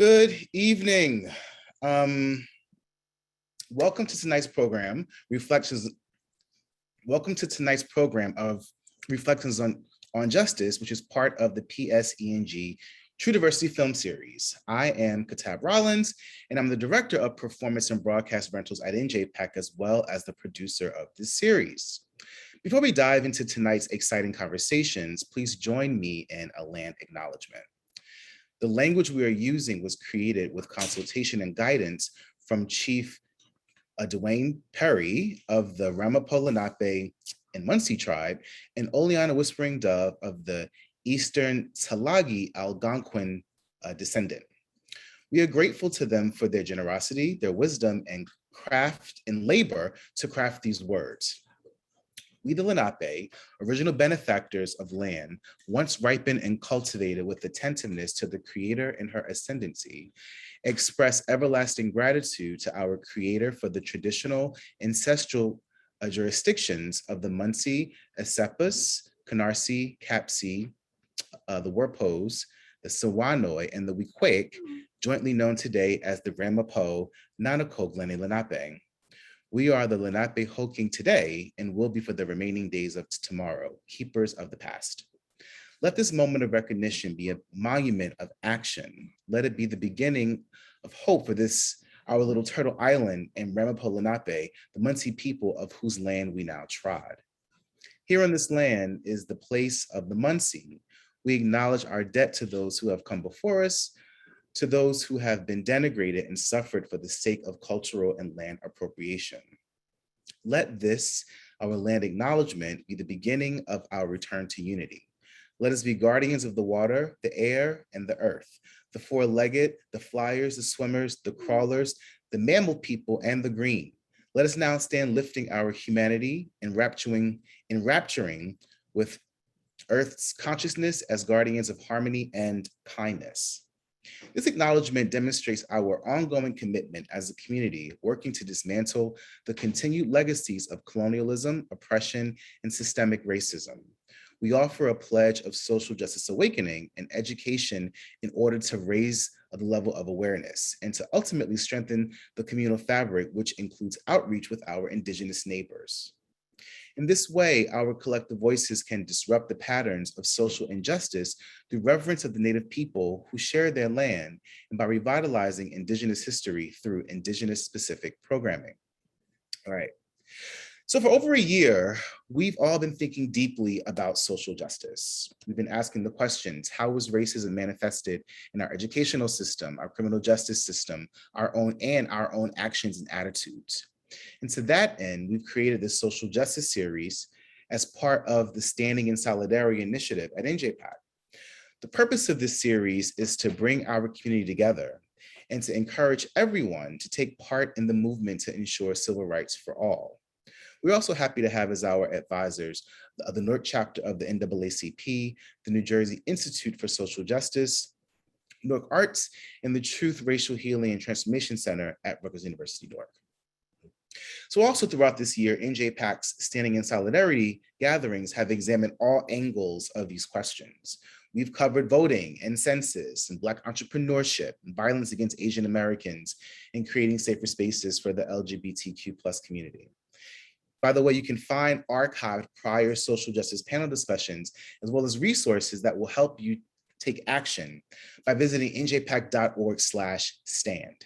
Good evening. Welcome to tonight's program, Welcome to tonight's program of Reflections on Justice, which is part of the PSENG True Diversity Film Series. I am Katab Rollins, and I'm the Director of Performance and Broadcast Rentals at NJPAC, as well as the producer of this series. Before we dive into tonight's exciting conversations, please join me in a land acknowledgement. The language we are using was created with consultation and guidance from Chief Dwayne Perry of the Ramapo Lenape and Munsee tribe and Oleana Whispering Dove of the Eastern Tsalagi Algonquin descendant. We are grateful to them for their generosity, their wisdom, and craft and labor to craft these words. We, the Lenape, original benefactors of land, once ripened and cultivated with attentiveness to the Creator and her ascendancy, express everlasting gratitude to our Creator for the traditional ancestral jurisdictions of the Munsee, Essepas, Canarsie, Capsee, the Warpos, the Sawanoi, and the Weequahic, jointly known today as the Ramapo, Nanako Glenn Lenape. We are the Lenape Hoking today and will be for the remaining days of tomorrow, keepers of the past. Let this moment of recognition be a monument of action. Let it be the beginning of hope for this, our little turtle island and Ramapo Lenape, the Munsee people of whose land we now trod. Here on this land is the place of the Munsee. We acknowledge our debt to those who have come before us, to those who have been denigrated and suffered for the sake of cultural and land appropriation. Let this, our land acknowledgement, be the beginning of our return to unity. Let us be guardians of the water, the air, and the earth, the four-legged, the flyers, the swimmers, the crawlers, the mammal people, and the green. Let us now stand lifting our humanity, enrapturing with Earth's consciousness as guardians of harmony and kindness. This acknowledgement demonstrates our ongoing commitment as a community working to dismantle the continued legacies of colonialism, oppression, and systemic racism. We offer a pledge of social justice awakening and education in order to raise the level of awareness and to ultimately strengthen the communal fabric, which includes outreach with our Indigenous neighbors. In this way, our collective voices can disrupt the patterns of social injustice through reverence of the Native people who share their land and by revitalizing Indigenous history through Indigenous-specific programming. All right. So for over a year, we've all been thinking deeply about social justice. We've been asking the questions: how is racism manifested in our educational system, our criminal justice system, our own actions and attitudes? And to that end, we've created this social justice series as part of the Standing in Solidarity initiative at NJPAC. The purpose of this series is to bring our community together and to encourage everyone to take part in the movement to ensure civil rights for all. We're also happy to have as our advisors the New York chapter of the NAACP, the New Jersey Institute for Social Justice, New York Arts, and the Truth, Racial Healing and Transformation Center at Rutgers University, New York. So also throughout this year, NJPACs Standing in Solidarity gatherings have examined all angles of these questions. We've covered voting and census and Black entrepreneurship and violence against Asian Americans and creating safer spaces for the LGBTQ+ community. By the way, you can find archived prior social justice panel discussions, as well as resources that will help you take action by visiting njpac.org/stand.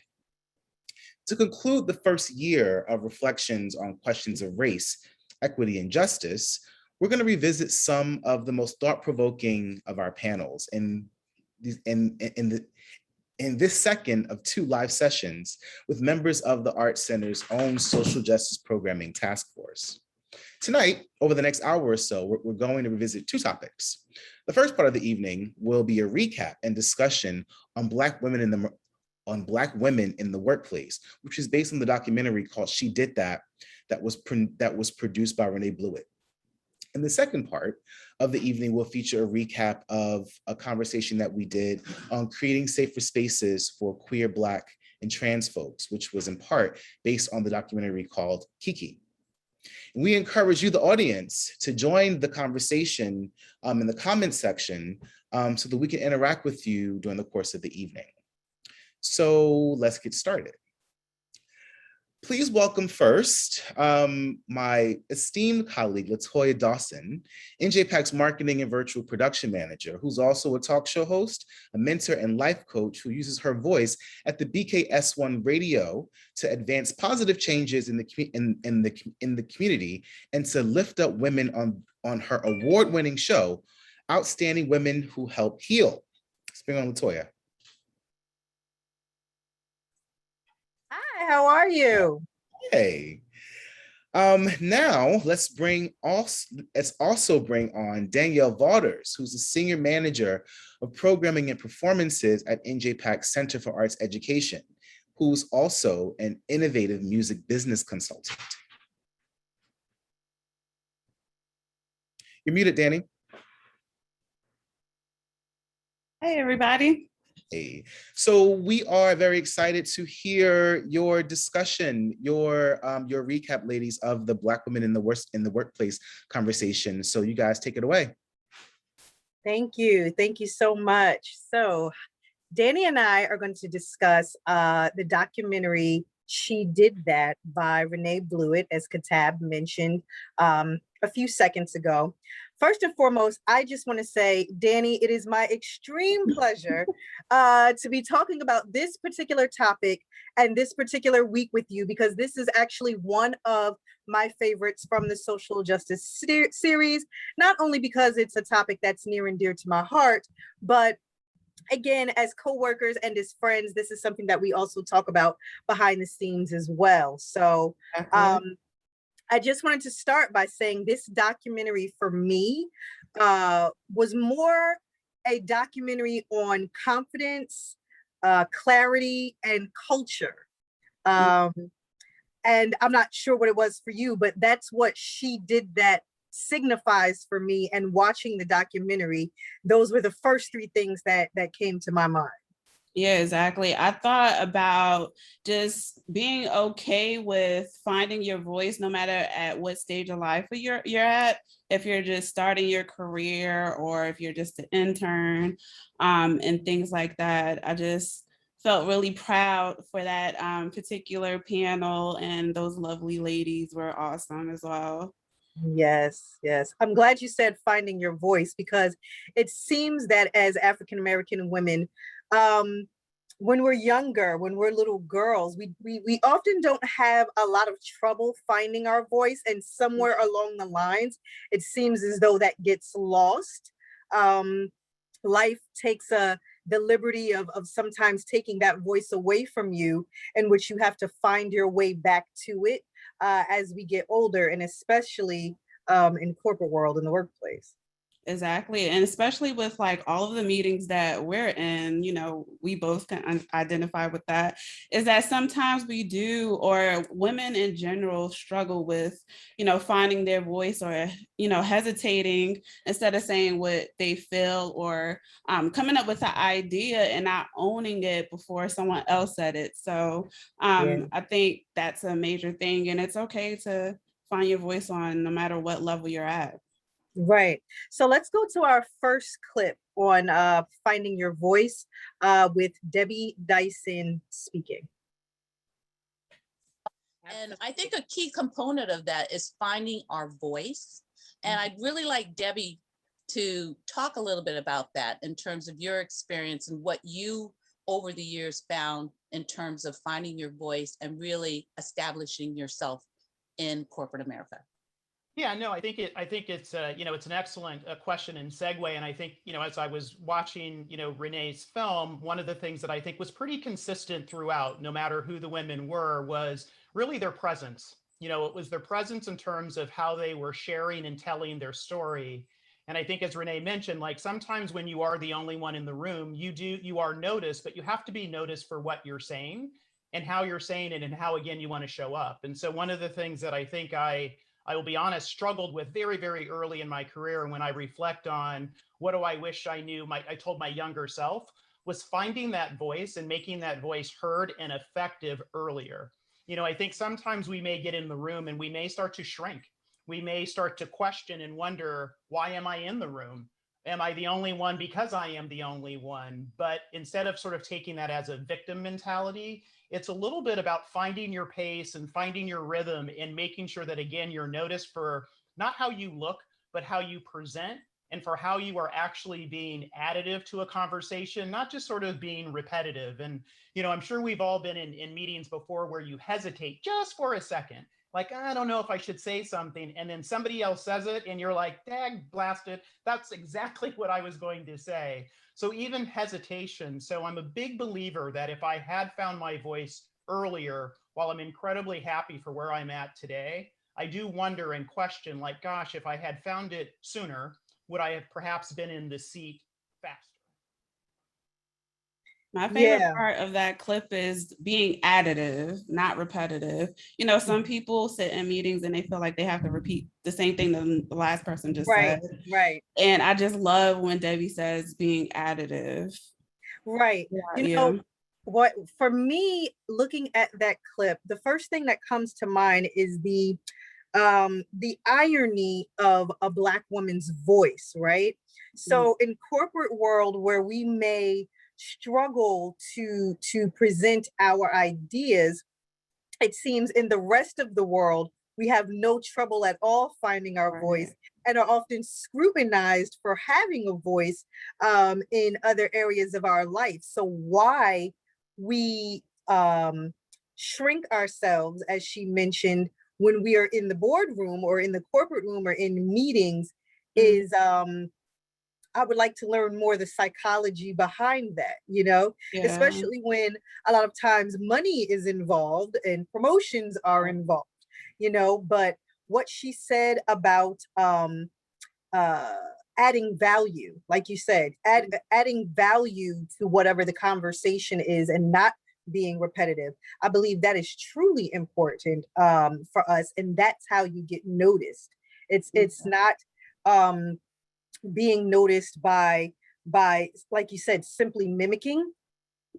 To conclude the first year of reflections on questions of race, equity, and justice, we're going to revisit some of the most thought-provoking of our panels in this second of two live sessions with members of the Art Center's own social justice programming task force. Tonight, over the next hour or so, we're going to revisit two topics. The first part of the evening will be a recap and discussion on Black women in the workplace, which is based on the documentary called She Did That, that was produced by Renee Blewett. And the second part of the evening will feature a recap of a conversation that we did on creating safer spaces for queer, Black, and trans folks, which was in part based on the documentary called Kiki. And we encourage you, the audience, to join the conversation in the comment section so that we can interact with you during the course of the evening. So let's get started. Please welcome first my esteemed colleague, Latoya Dawson, NJPACs Marketing and Virtual Production Manager, who's also a talk show host, a mentor and life coach who uses her voice at the BKS1 radio to advance positive changes in the community and to lift up women on her award-winning show, Outstanding Women Who Help Heal. Let's bring on Latoya. Hi, how are you? Hey. Now let's also bring on Danielle Waters, who's the Senior Manager of Programming and Performances at NJPACs Center for Arts Education, who's also an innovative music business consultant. You're muted, Danny. Hey, everybody. Hey. So we are very excited to hear your discussion, your recap, ladies, of the Black women in the workplace conversation. So you guys take it away. Thank you so much. So Danny and I are going to discuss the documentary She Did That by Renee Blewett, as Katab mentioned a few seconds ago. First and foremost, I just want to say, Danny, it is my extreme pleasure to be talking about this particular topic and this particular week with you, because this is actually one of my favorites from the social justice series, not only because it's a topic that's near and dear to my heart, but again, as co-workers and as friends, this is something that we also talk about behind the scenes as well. So I just wanted to start by saying this documentary for me was more a documentary on confidence, clarity, and culture. And I'm not sure what it was for you, but that's what She Did That signifies for me. And watching the documentary, those were the first three things that came to my mind. Yeah, exactly. I thought about just being okay with finding your voice, no matter at what stage of life you're at. If you're just starting your career or if you're just an intern and things like that. I just felt really proud for that particular panel, and those lovely ladies were awesome as well. Yes. I'm glad you said finding your voice, because it seems that as African-American women, when we're younger, when we're little girls, we often don't have a lot of trouble finding our voice, and somewhere along the lines, it seems as though that gets lost. Life takes the liberty of sometimes taking that voice away from you, in which you have to find your way back to it as we get older, and especially in corporate world, in the workplace. Exactly. And especially with like all of the meetings that we're in, we both can identify with that, is that sometimes we do, or women in general struggle with, finding their voice, or, hesitating instead of saying what they feel, or coming up with an idea and not owning it before someone else said it. So I think that's a major thing, and it's okay to find your voice on no matter what level you're at. Right. So let's go to our first clip on finding your voice with Debbie Dyson speaking. And I think a key component of that is finding our voice. And I'd really like Debbie to talk a little bit about that in terms of your experience and what you over the years found in terms of finding your voice and really establishing yourself in corporate America. Yeah, no, I think it's it's an excellent question and segue. And I think, as I was watching, Renee's film, one of the things that I think was pretty consistent throughout, no matter who the women were, was really their presence. It was their presence in terms of how they were sharing and telling their story. And I think, as Renee mentioned, like sometimes when you are the only one in the room, you are noticed, but you have to be noticed for what you're saying and how you're saying it and how, again, you want to show up. And so one of the things that I think I will be honest, struggled with very, very early in my career. And when I reflect on what do I wish I knew, I told my younger self, was finding that voice and making that voice heard and effective earlier. I think sometimes we may get in the room and we may start to shrink. We may start to question and wonder, why am I in the room? am I the only one because I am the only one? But instead of sort of taking that as a victim mentality, it's a little bit about finding your pace and finding your rhythm and making sure that, again, you're noticed for not how you look, but how you present, and for how you are actually being additive to a conversation, not just sort of being repetitive. And, you know, I'm sure we've all been in meetings before where you hesitate just for a second, like, I don't know if I should say something. And then somebody else says it and you're like, dag blasted, that's exactly what I was going to say. So even hesitation. So I'm a big believer that if I had found my voice earlier, while I'm incredibly happy for where I'm at today, I do wonder and question, like, gosh, if I had found it sooner, would I have perhaps been in the seat faster? My favorite Yeah, part of that clip is being additive, not repetitive. You know, some people sit in meetings and they feel like they have to repeat the same thing that the last person just right, said. right, And I just love when Debbie says being additive. right. Yeah, You yeah. know, what for me, looking at that clip, the first thing that comes to mind is the irony of a Black woman's voice, right? So in corporate world where we may struggle to present our ideas, it seems in the rest of the world we have no trouble at all finding our voice, Right. and are often scrutinized for having a voice in other areas of our life. So why we shrink ourselves, as she mentioned, when we are in the boardroom or in the corporate room or in meetings, Mhm. is I would like to learn more the psychology behind that, you know, Yeah. especially when a lot of times money is involved and promotions are involved, you know. But what she said about uh adding value, like you said, adding value to whatever the conversation is and not being repetitive, I believe that is truly important for us, and that's how you get noticed. It's not um being noticed by, like you said,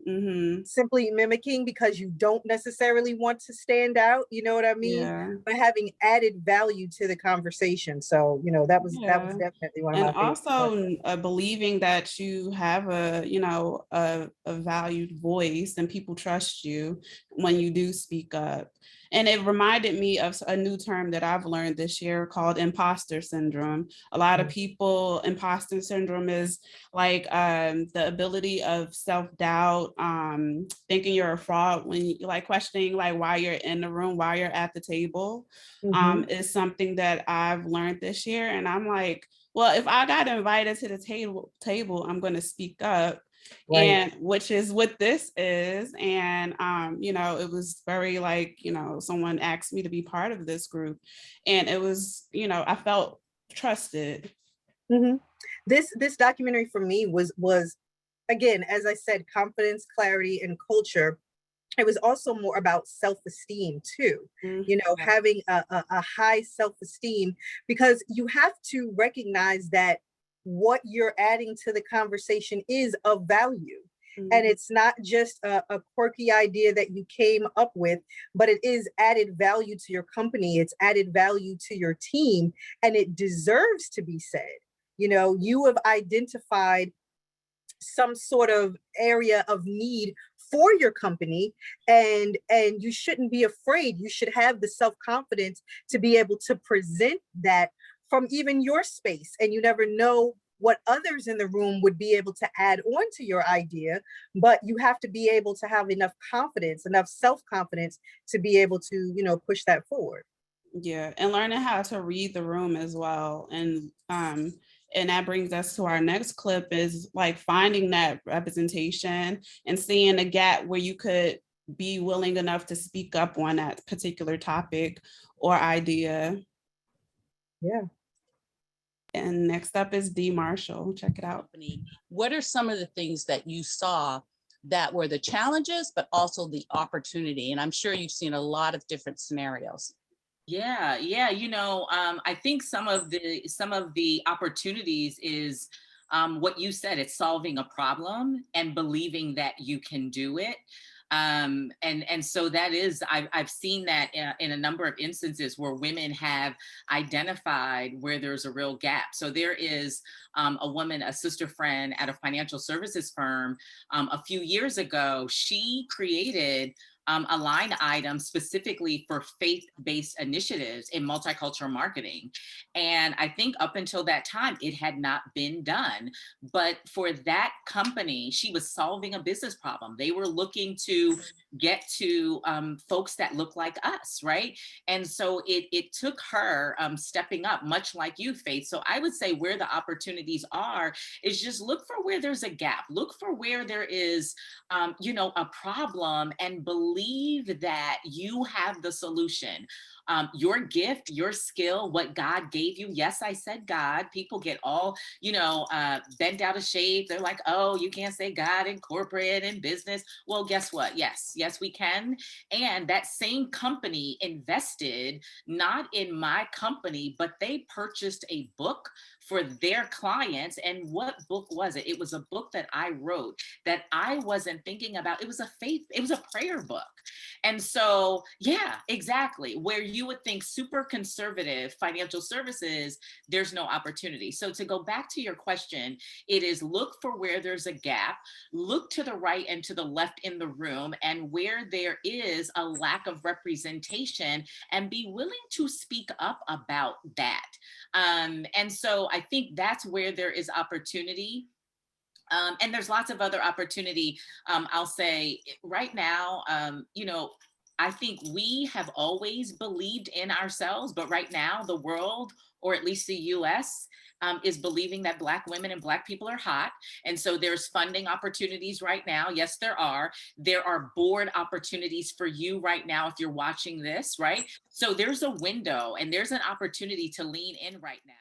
Mm-hmm. simply mimicking because you don't necessarily want to stand out, you know what I mean, Yeah. but having added value to the conversation. So, you know, that was Yeah. definitely one of And my favorite parts. also believing that you have a, you know, a valued voice and people trust you when you do speak up. And it reminded me of a new term that I've learned this year called imposter syndrome. A lot of people, imposter syndrome is like the ability of self-doubt, thinking you're a fraud when you like questioning like why you're in the room, why you're at the table, Mhm. is something that I've learned this year. And I'm like, well, if I got invited to the table, I'm going to speak up, Right. and which is what this is. And you know, it was very like, you know, someone asked me to be part of this group, and it was, you know, I felt trusted. Hmm. This documentary for me was again, as I said, confidence, clarity, and culture. It was also more about self-esteem too, Mhm. you know, having a high self-esteem, because you have to recognize that what you're adding to the conversation is of value. And Mhm. it's not just a quirky idea that you came up with, but it is added value to your company. It's added value to your team, and it deserves to be said. You know, you have identified some sort of area of need for your company, and you shouldn't be afraid. You should have the self-confidence to be able to present that from even your space, and you never know what others in the room would be able to add on to your idea, but you have to be able to have enough confidence, enough self-confidence to be able to, you know, push that forward. Yeah, and learning how to read the room as well. And that brings us to our next clip is like finding that representation and seeing a gap where you could be willing enough to speak up on that particular topic or idea. Yeah. And next up is D. Marshall. Check it out. Company, what are some of the things that you saw that were the challenges, but also the opportunity? And I'm sure you've seen a lot of different scenarios. Yeah. You know, I think some of the opportunities is what you said. It's solving a problem and believing that you can do it. And so that is, I've seen that in a number of instances where women have identified where there's a real gap. So there is a woman, a sister friend at a financial services firm a few years ago. She created a line item specifically for faith-based initiatives in multicultural marketing. And I think up until that time, it had not been done. But for that company, she was solving a business problem. They were looking to get to folks that look like us, right? And so it took her stepping up, much like you, Faith. So I would say where the opportunities are is just look for where there's a gap. Look for where there is, a problem, and believe that you have the solution. Your gift, your skill, what God gave you. Yes, I said God. People get all, bent out of shape. They're like, oh, you can't say God in corporate and business. Well, guess what? Yes, we can. And that same company invested not in my company, but they purchased a book for their clients. And what book was it? It was a book that I wrote that I wasn't thinking about. It was a prayer book. And so, yeah, exactly. Where you would think super conservative financial services, there's no opportunity. So to go back to your question, it is look for where there's a gap, look to the right and to the left in the room, and where there is a lack of representation, and be willing to speak up about that. And so I think that's where there is opportunity. And there's lots of other opportunity. I'll say right now, I think we have always believed in ourselves, but right now the world, or at least the US, is believing that Black women and Black people are hot. And so there's funding opportunities right now. Yes, there are. There are board opportunities for you right now if you're watching this, right? So there's a window and there's an opportunity to lean in right now.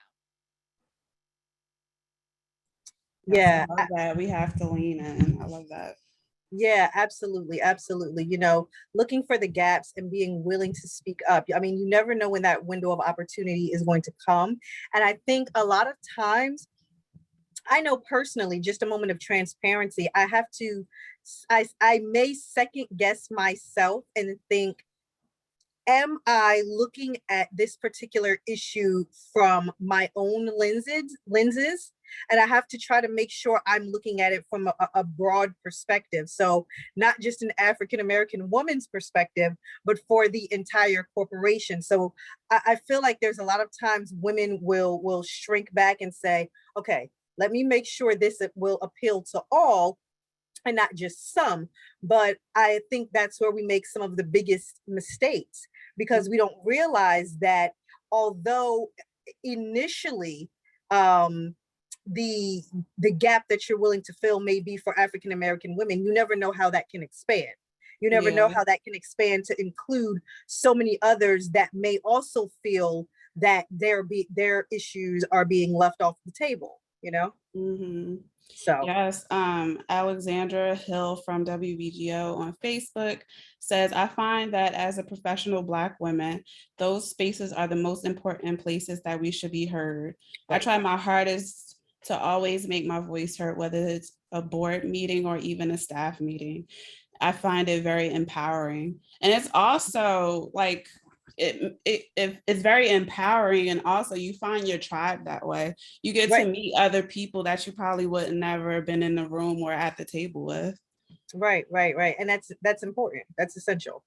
Yeah, I love that. We have to lean in. I love that. yeah, absolutely. Absolutely. Looking for the gaps and being willing to speak up. I mean, you never know when that window of opportunity is going to come. And I think a lot of times, I know personally, just a moment of transparency, I may second guess myself and think, am I looking at this particular issue from my own lenses? And I have to try to make sure I'm looking at it from a broad perspective. So not just an African-American woman's perspective, but for the entire corporation. So I feel like there's a lot of times women will shrink back and say, okay, let me make sure this will appeal to all and not just some. But I think that's where we make some of the biggest mistakes, because we don't realize that although initially the gap that you're willing to fill may be for African American women, you never know how that can expand. You never know how that can expand to include so many others that may also feel that their issues are being left off the table, Mm-hmm. So yes, Alexandra Hill from WBGO on Facebook says, I find that as a professional Black woman, those spaces are the most important places that we should be heard. I try my hardest to always make my voice heard, whether it's a board meeting or even a staff meeting. I find it very empowering. And it's also like, it's very empowering, and also you find your tribe that way. You get to meet other people that you probably would never been in the room or at the table with. Right. And that's important. That's essential.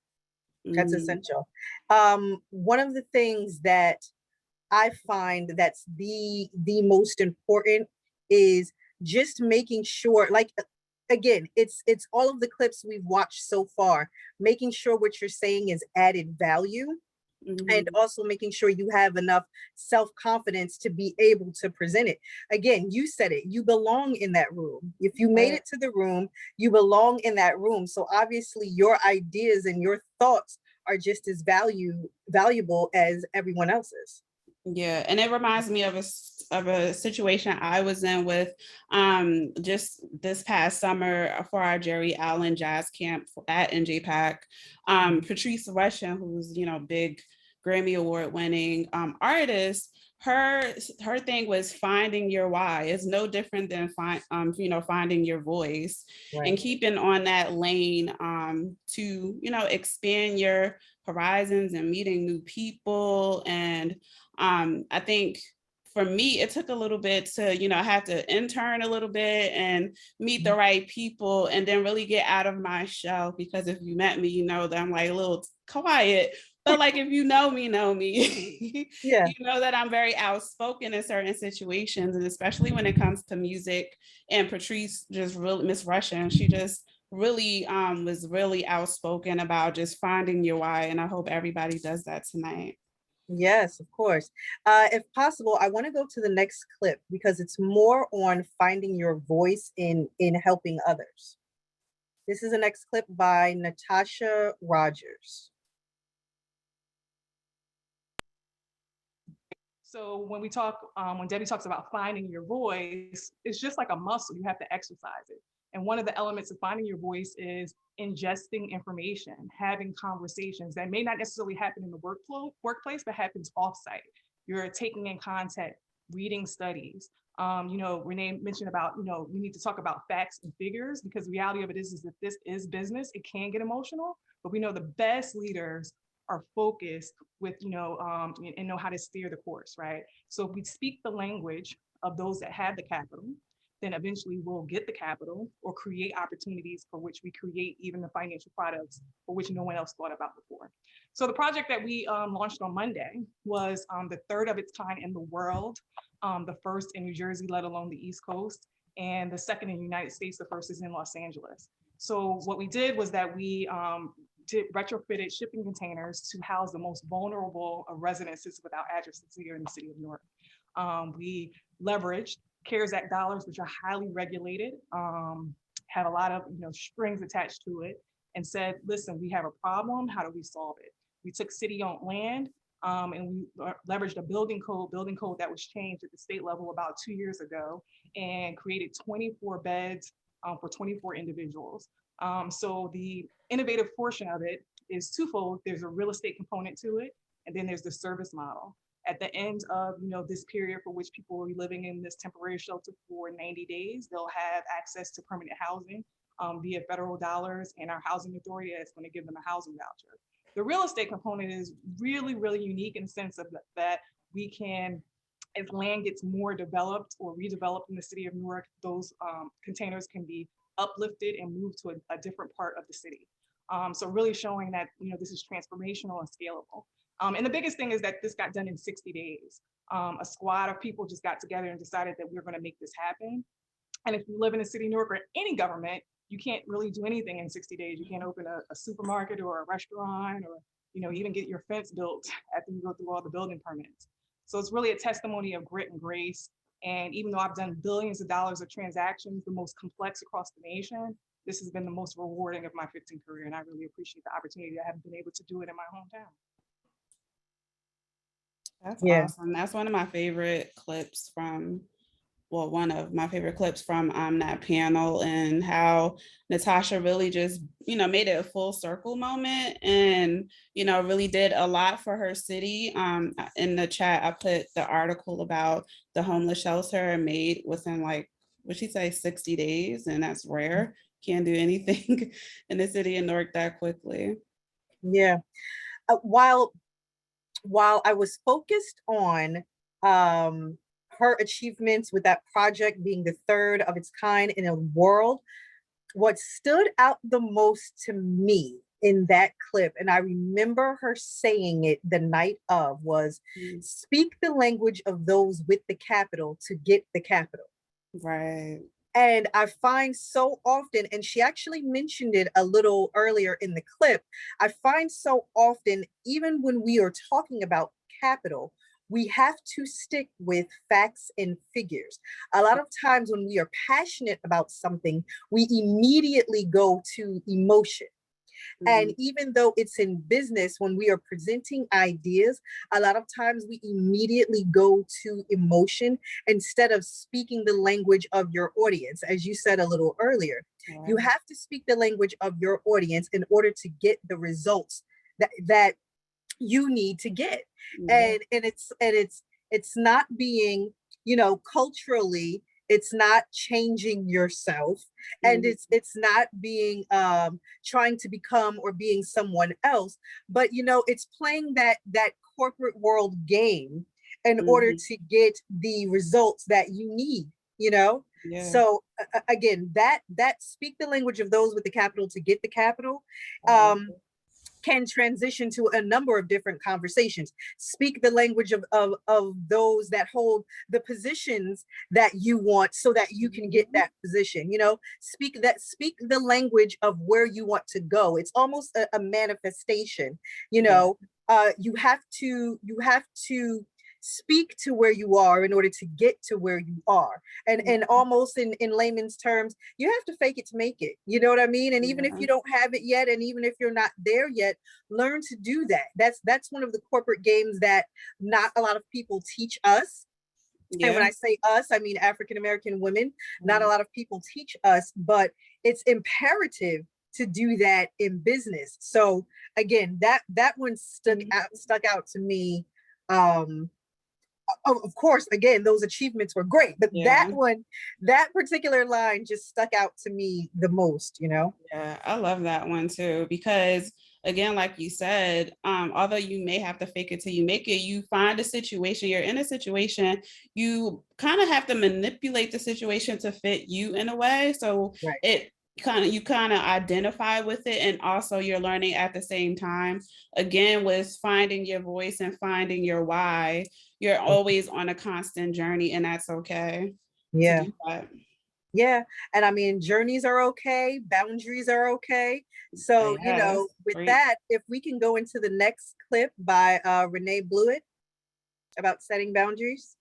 That's essential. One of the things that I find that's the most important is just making sure, like, again, it's all of the clips we've watched so far, making sure what you're saying is added value. And also making sure you have enough self-confidence to be able to present it. Again, you said it, you belong in that room. If you made it to the room, you belong in that room. So obviously your ideas and your thoughts are just as valuable as everyone else's. Yeah, and it reminds me of a situation I was in with just this past summer for our Jerry Allen Jazz Camp at NJPAC. Patrice Rushen, who's big Grammy Award winning artist, her thing was finding your why. It's no different than finding your voice, Right. and keeping on that lane to expand your horizons and meeting new people. And I think for me, it took a little bit to, have to intern a little bit and meet the right people, and then really get out of my shell. Because if you met me, you know that I'm like a little quiet, but like if you know me, Yeah. you know that I'm very outspoken in certain situations, and especially when it comes to music. And Patrice just really, Miss Russian, she just really was really outspoken about just finding your why. And I hope everybody does that tonight. Yes, of course. If possible, I want to go to the next clip because it's more on finding your voice in helping others. This is the next clip by Natasha Rogers. So when we talk, when Debbie talks about finding your voice, it's just like a muscle. You have to exercise it. And one of the elements of finding your voice is ingesting information, having conversations that may not necessarily happen in the workplace, but happens offsite. You're taking in content, reading studies. Renee mentioned about, we need to talk about facts and figures, because the reality of it is that this is business. It can get emotional, but we know the best leaders are focused with, and know how to steer the course, right? So if we speak the language of those that have the capital, then eventually we'll get the capital or create opportunities for which we create even the financial products for which no one else thought about before. So the project that we launched on Monday was the third of its kind in the world, the first in New Jersey, let alone the East Coast, and the second in the United States. The first is in Los Angeles. So what we did was that we retrofitted shipping containers to house the most vulnerable of residences without addresses here in the city of New York. We leveraged CARES Act dollars, which are highly regulated, have a lot of strings attached to it, and said, listen, we have a problem, how do we solve it? We took city-owned land, and we leveraged a building code that was changed at the state level about 2 years ago, and created 24 beds for 24 individuals. So the innovative portion of it is twofold. There's a real estate component to it, and then there's the service model. At the end of this period for which people will be living in this temporary shelter for 90 days, they'll have access to permanent housing via federal dollars and our housing authority that's going to give them a housing voucher. The real estate component is really, really unique in the sense of that we can, as land gets more developed or redeveloped in the city of Newark, those containers can be uplifted and moved to a different part of the city. So really showing that this is transformational and scalable. And the biggest thing is that this got done in 60 days. A squad of people just got together and decided that we're going to make this happen. And if you live in the city of Newark or any government, you can't really do anything in 60 days. You can't open a supermarket or a restaurant, or even get your fence built after you go through all the building permits. So it's really a testimony of grit and grace. And even though I've done billions of dollars of transactions, the most complex across the nation, this has been the most rewarding of my 15 career. And I really appreciate the opportunity. I haven't been able to do it in my hometown. That's awesome. That's one of my favorite clips from, one of my favorite clips from that panel, and how Natasha really just, made it a full circle moment, and, really did a lot for her city. In the chat, I put the article about the homeless shelter made within what'd she say, 60 days, and that's rare. Can't do anything in the city of Newark that quickly. Yeah. While I was focused on her achievements with that project being the third of its kind in the world, what stood out the most to me in that clip, and I remember her saying it the night of, was speak the language of those with the capital to get the capital. Right. And I find so often, and she actually mentioned it a little earlier in the clip, I find so often, even when we are talking about capital, we have to stick with facts and figures. A lot of times when we are passionate about something, we immediately go to emotion. And even though it's in business, when we are presenting ideas, a lot of times we immediately go to emotion instead of speaking the language of your audience. As you said a little earlier, you have to speak the language of your audience in order to get the results that you need to get. And It's not being, you know, culturally, it's not changing yourself, and it's not being trying to become or being someone else, but you know, it's playing that corporate world game in order to get the results that you need, you know. Yeah. So again, that speak the language of those with the capital to get the capital can transition to a number of different conversations. Speak the language of those that hold the positions that you want so that you can get that position, you know. Speak the language of where you want to go. It's almost a manifestation, you know. You have to speak to where you are in order to get to where you are. And almost in layman's terms, you have to fake it to make it. You know what I mean? And even if you don't have it yet, and even if you're not there yet, learn to do that. That's one of the corporate games that not a lot of people teach us. And when I say us, I mean African-American women. Not a lot of people teach us, but it's imperative to do that in business. So again, that one stuck out to me. Of course, again, those achievements were great, but that particular line just stuck out to me the most, you know? Yeah, I love that one too, because again, like you said, although you may have to fake it till you make it, you find a situation, you're in a situation, you kind of have to manipulate the situation to fit you in a way. So you kind of identify with it, and also you're learning at the same time. Again, with finding your voice and finding your why, you're always on a constant journey, and that's okay. Yeah. Yeah. And I mean, journeys are okay, boundaries are okay. So, you know, with that, if we can go into the next clip by Renee Blewett about setting boundaries.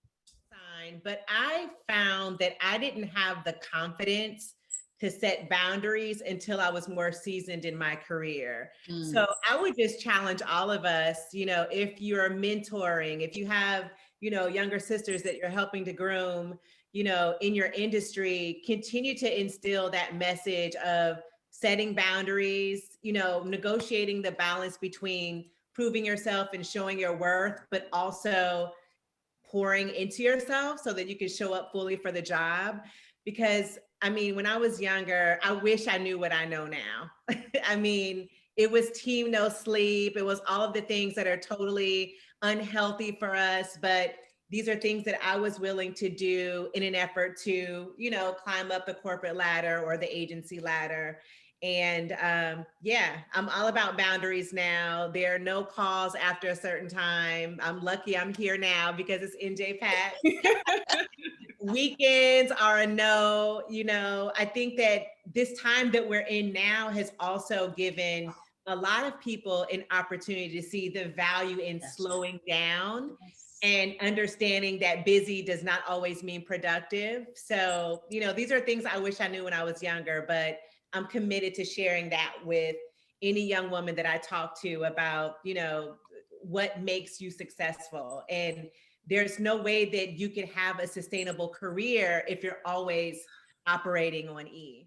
But I found that I didn't have the confidence to set boundaries until I was more seasoned in my career. So I would just challenge all of us, you know, if you're mentoring, if you have, you know, younger sisters that you're helping to groom, you know, in your industry, continue to instill that message of setting boundaries, you know, negotiating the balance between proving yourself and showing your worth, but also pouring into yourself so that you can show up fully for the job. Because I mean, when I was younger, I wish I knew what I know now. I mean, it was team no sleep. It was all of the things that are totally unhealthy for us. But these are things that I was willing to do in an effort to, you know, climb up the corporate ladder or the agency ladder. And yeah, I'm all about boundaries now. There are no calls after a certain time. I'm lucky I'm here now because it's NJPAC. Weekends are a no. You know, I think that this time that we're in now has also given a lot of people an opportunity to see the value in slowing down and understanding that busy does not always mean productive. So, you know, these are things I wish I knew when I was younger, but I'm committed to sharing that with any young woman that I talk to about, you know, what makes you successful. And there's no way that you can have a sustainable career if you're always operating on E.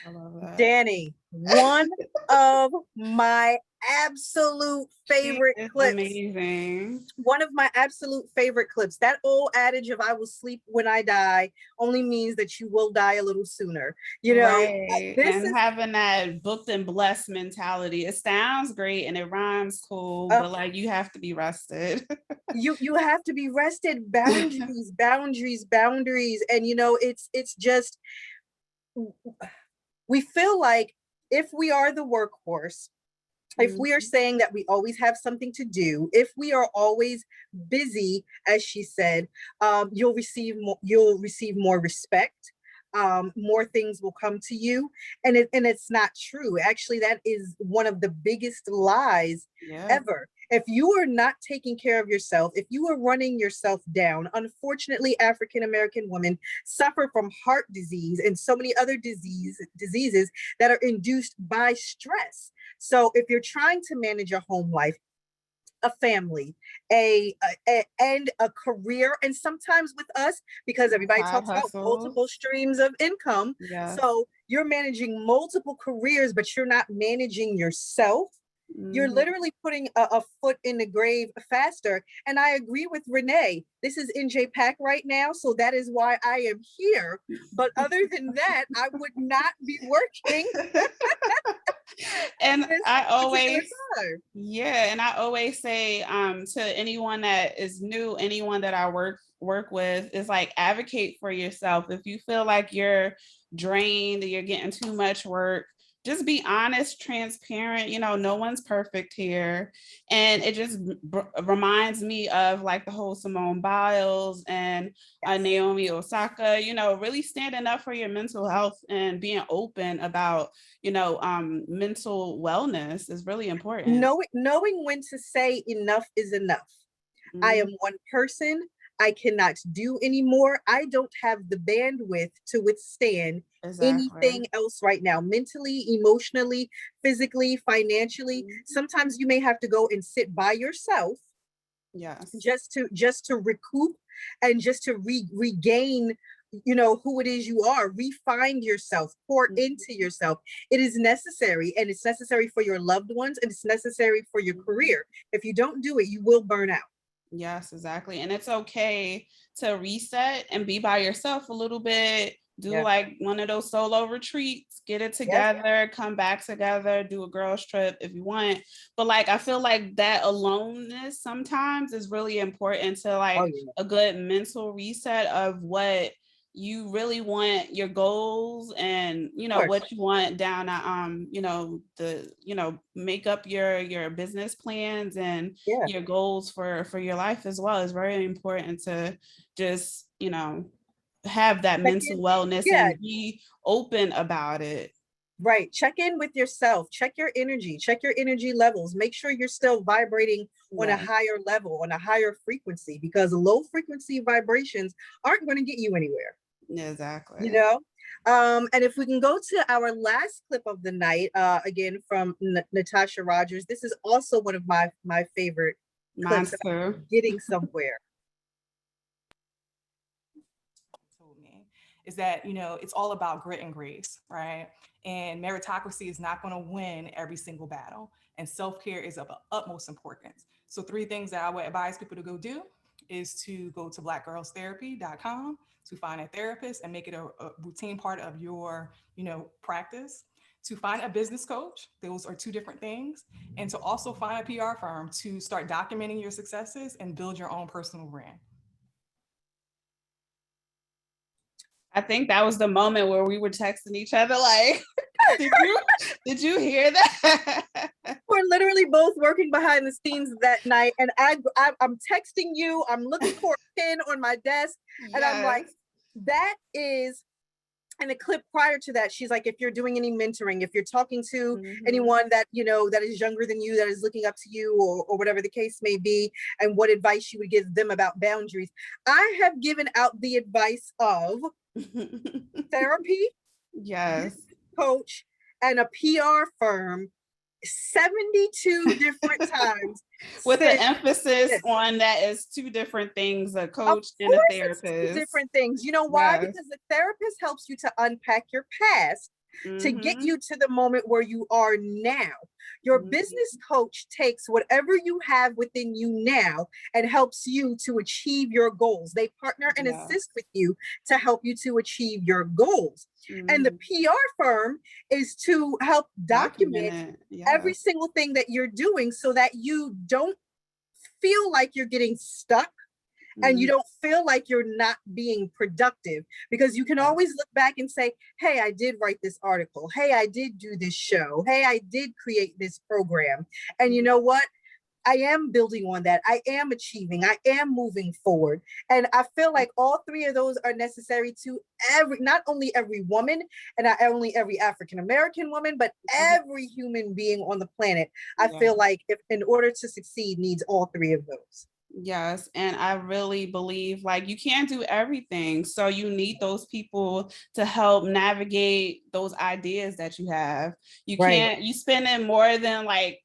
I love that. Danny, one of my absolute favorite clips. Amazing. One of my absolute favorite clips. That old adage of "I will sleep when I die" only means that you will die a little sooner. You know, and having that booked and blessed mentality. It sounds great and it rhymes cool, but like you have to be rested. you have to be rested. Boundaries, boundaries, boundaries. And you know, it's just, we feel like if we are the workhorse, if we are saying that we always have something to do, if we are always busy, as she said, you'll receive more respect. More things will come to you, and it's not true. Actually, that is one of the biggest lies ever. If you are not taking care of yourself, if you are running yourself down, unfortunately, African-American women suffer from heart disease and so many other diseases that are induced by stress. So if you're trying to manage a home life, a family, and a career, and sometimes with us, because everybody talks about multiple streams of income. So you're managing multiple careers, but you're not managing yourself. You're literally putting a foot in the grave faster. And I agree with Renee. This is NJPAC right now, so that is why I am here. But other than that, I would not be working. And I always, and I always say to anyone that is new, anyone that I work with, is like, advocate for yourself. If you feel like you're drained, you're getting too much work, just be honest, transparent. No one's perfect here. And it just reminds me of like the whole Simone Biles and Naomi Osaka, really standing up for your mental health and being open about, mental wellness is really important. Knowing when to say enough is enough. I am one person. I cannot do anymore. I don't have the bandwidth to withstand anything else right now, mentally, emotionally, physically, financially. Sometimes you may have to go and sit by yourself. Yes. Just to recoup and just to regain, who it is you are, refine yourself, pour into yourself. It is necessary, and it's necessary for your loved ones, and it's necessary for your career. If you don't do it, you will burn out. Yes, exactly. And it's okay to reset and be by yourself a little bit. Do like one of those solo retreats, get it together, come back together, do a girls trip if you want. But like, I feel like that aloneness sometimes is really important to like a good mental reset of what you really want, your goals, and what you want down make up your business plans and your goals for your life as well. Is very important to just have that mental wellness and be open about it. Right. Check in with yourself. Check your energy levels. Make sure you're still vibrating on a higher level, on a higher frequency, because low frequency vibrations aren't going to get you anywhere. Exactly. And if we can go to our last clip of the night, again from Natasha Rogers. This is also one of my favorite clips about getting somewhere. Is that, it's all about grit and grace, right? And meritocracy is not going to win every single battle. And self-care is of utmost importance. So 3 things that I would advise people to go do is to go to blackgirlstherapy.com to find a therapist and make it a routine part of your, practice. To find a business coach, those are 2 different things. And to also find a PR firm to start documenting your successes and build your own personal brand. I think that was the moment where we were texting each other like, did you hear that? We're literally both working behind the scenes that night, and I'm texting you. I'm looking for a pin on my desk, and I'm like, that is. And the clip prior to that, she's like, if you're doing any mentoring, if you're talking to anyone that that is younger than you, that is looking up to you, or whatever the case may be, and what advice you would give them about boundaries. I have given out the advice of therapy, coach, and a PR firm 72 different times. With the emphasis on that is 2 different things, a coach and a therapist. 2 different things. You know why? Because the therapist helps you to unpack your past to get you to the moment where you are now. Your business coach takes whatever you have within you now and helps you to achieve your goals. They partner and assist with you to help you to achieve your goals. And the PR firm is to help document every single thing that you're doing so that you don't feel like you're getting stuck. And you don't feel like you're not being productive, because you can always look back and say, hey, I did write this article. Hey, I did do this show. Hey, I did create this program. And you know what? I am building on that. I am achieving. I am moving forward. And I feel like all 3 of those are necessary to not only every woman, and not only every African-American woman, but every human being on the planet. I feel like in order to succeed, needs all 3 of those. Yes. And I really believe like you can't do everything. So you need those people to help navigate those ideas that you have. You can't, you spend in more than like,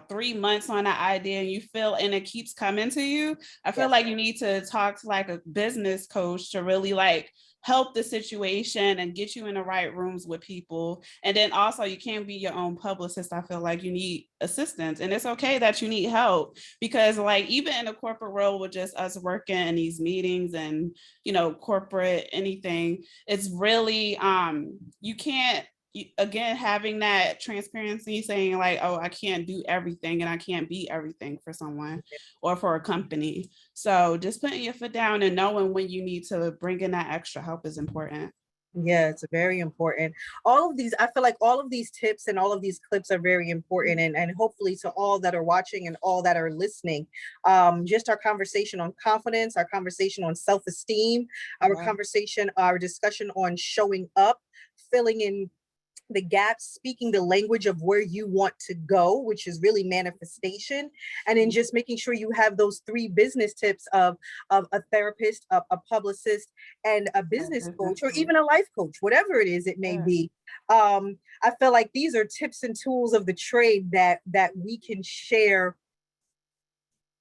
3 months on an idea and you feel, and it keeps coming to you. I feel like you need to talk to like a business coach to really like help the situation and get you in the right rooms with people. And then also you can't be your own publicist. I feel like you need assistance, and it's okay that you need help, because like even in the corporate world with just us working in these meetings and, you know, corporate anything, it's really, you can't, again, having that transparency, saying like, oh, I can't do everything and I can't be everything for someone or for a company. So just putting your foot down and knowing when you need to bring in that extra help is important. Yeah, it's very important. All of these, I feel like all of these tips and all of these clips are very important, and hopefully to all that are watching and all that are listening, just our conversation on confidence, our conversation on self-esteem, our conversation, our discussion on showing up, filling in the gaps, speaking the language of where you want to go, which is really manifestation. And then just making sure you have those 3 business tips of a therapist, a publicist, and a business coach, or even a life coach, whatever it is it may be. I feel like these are tips and tools of the trade that we can share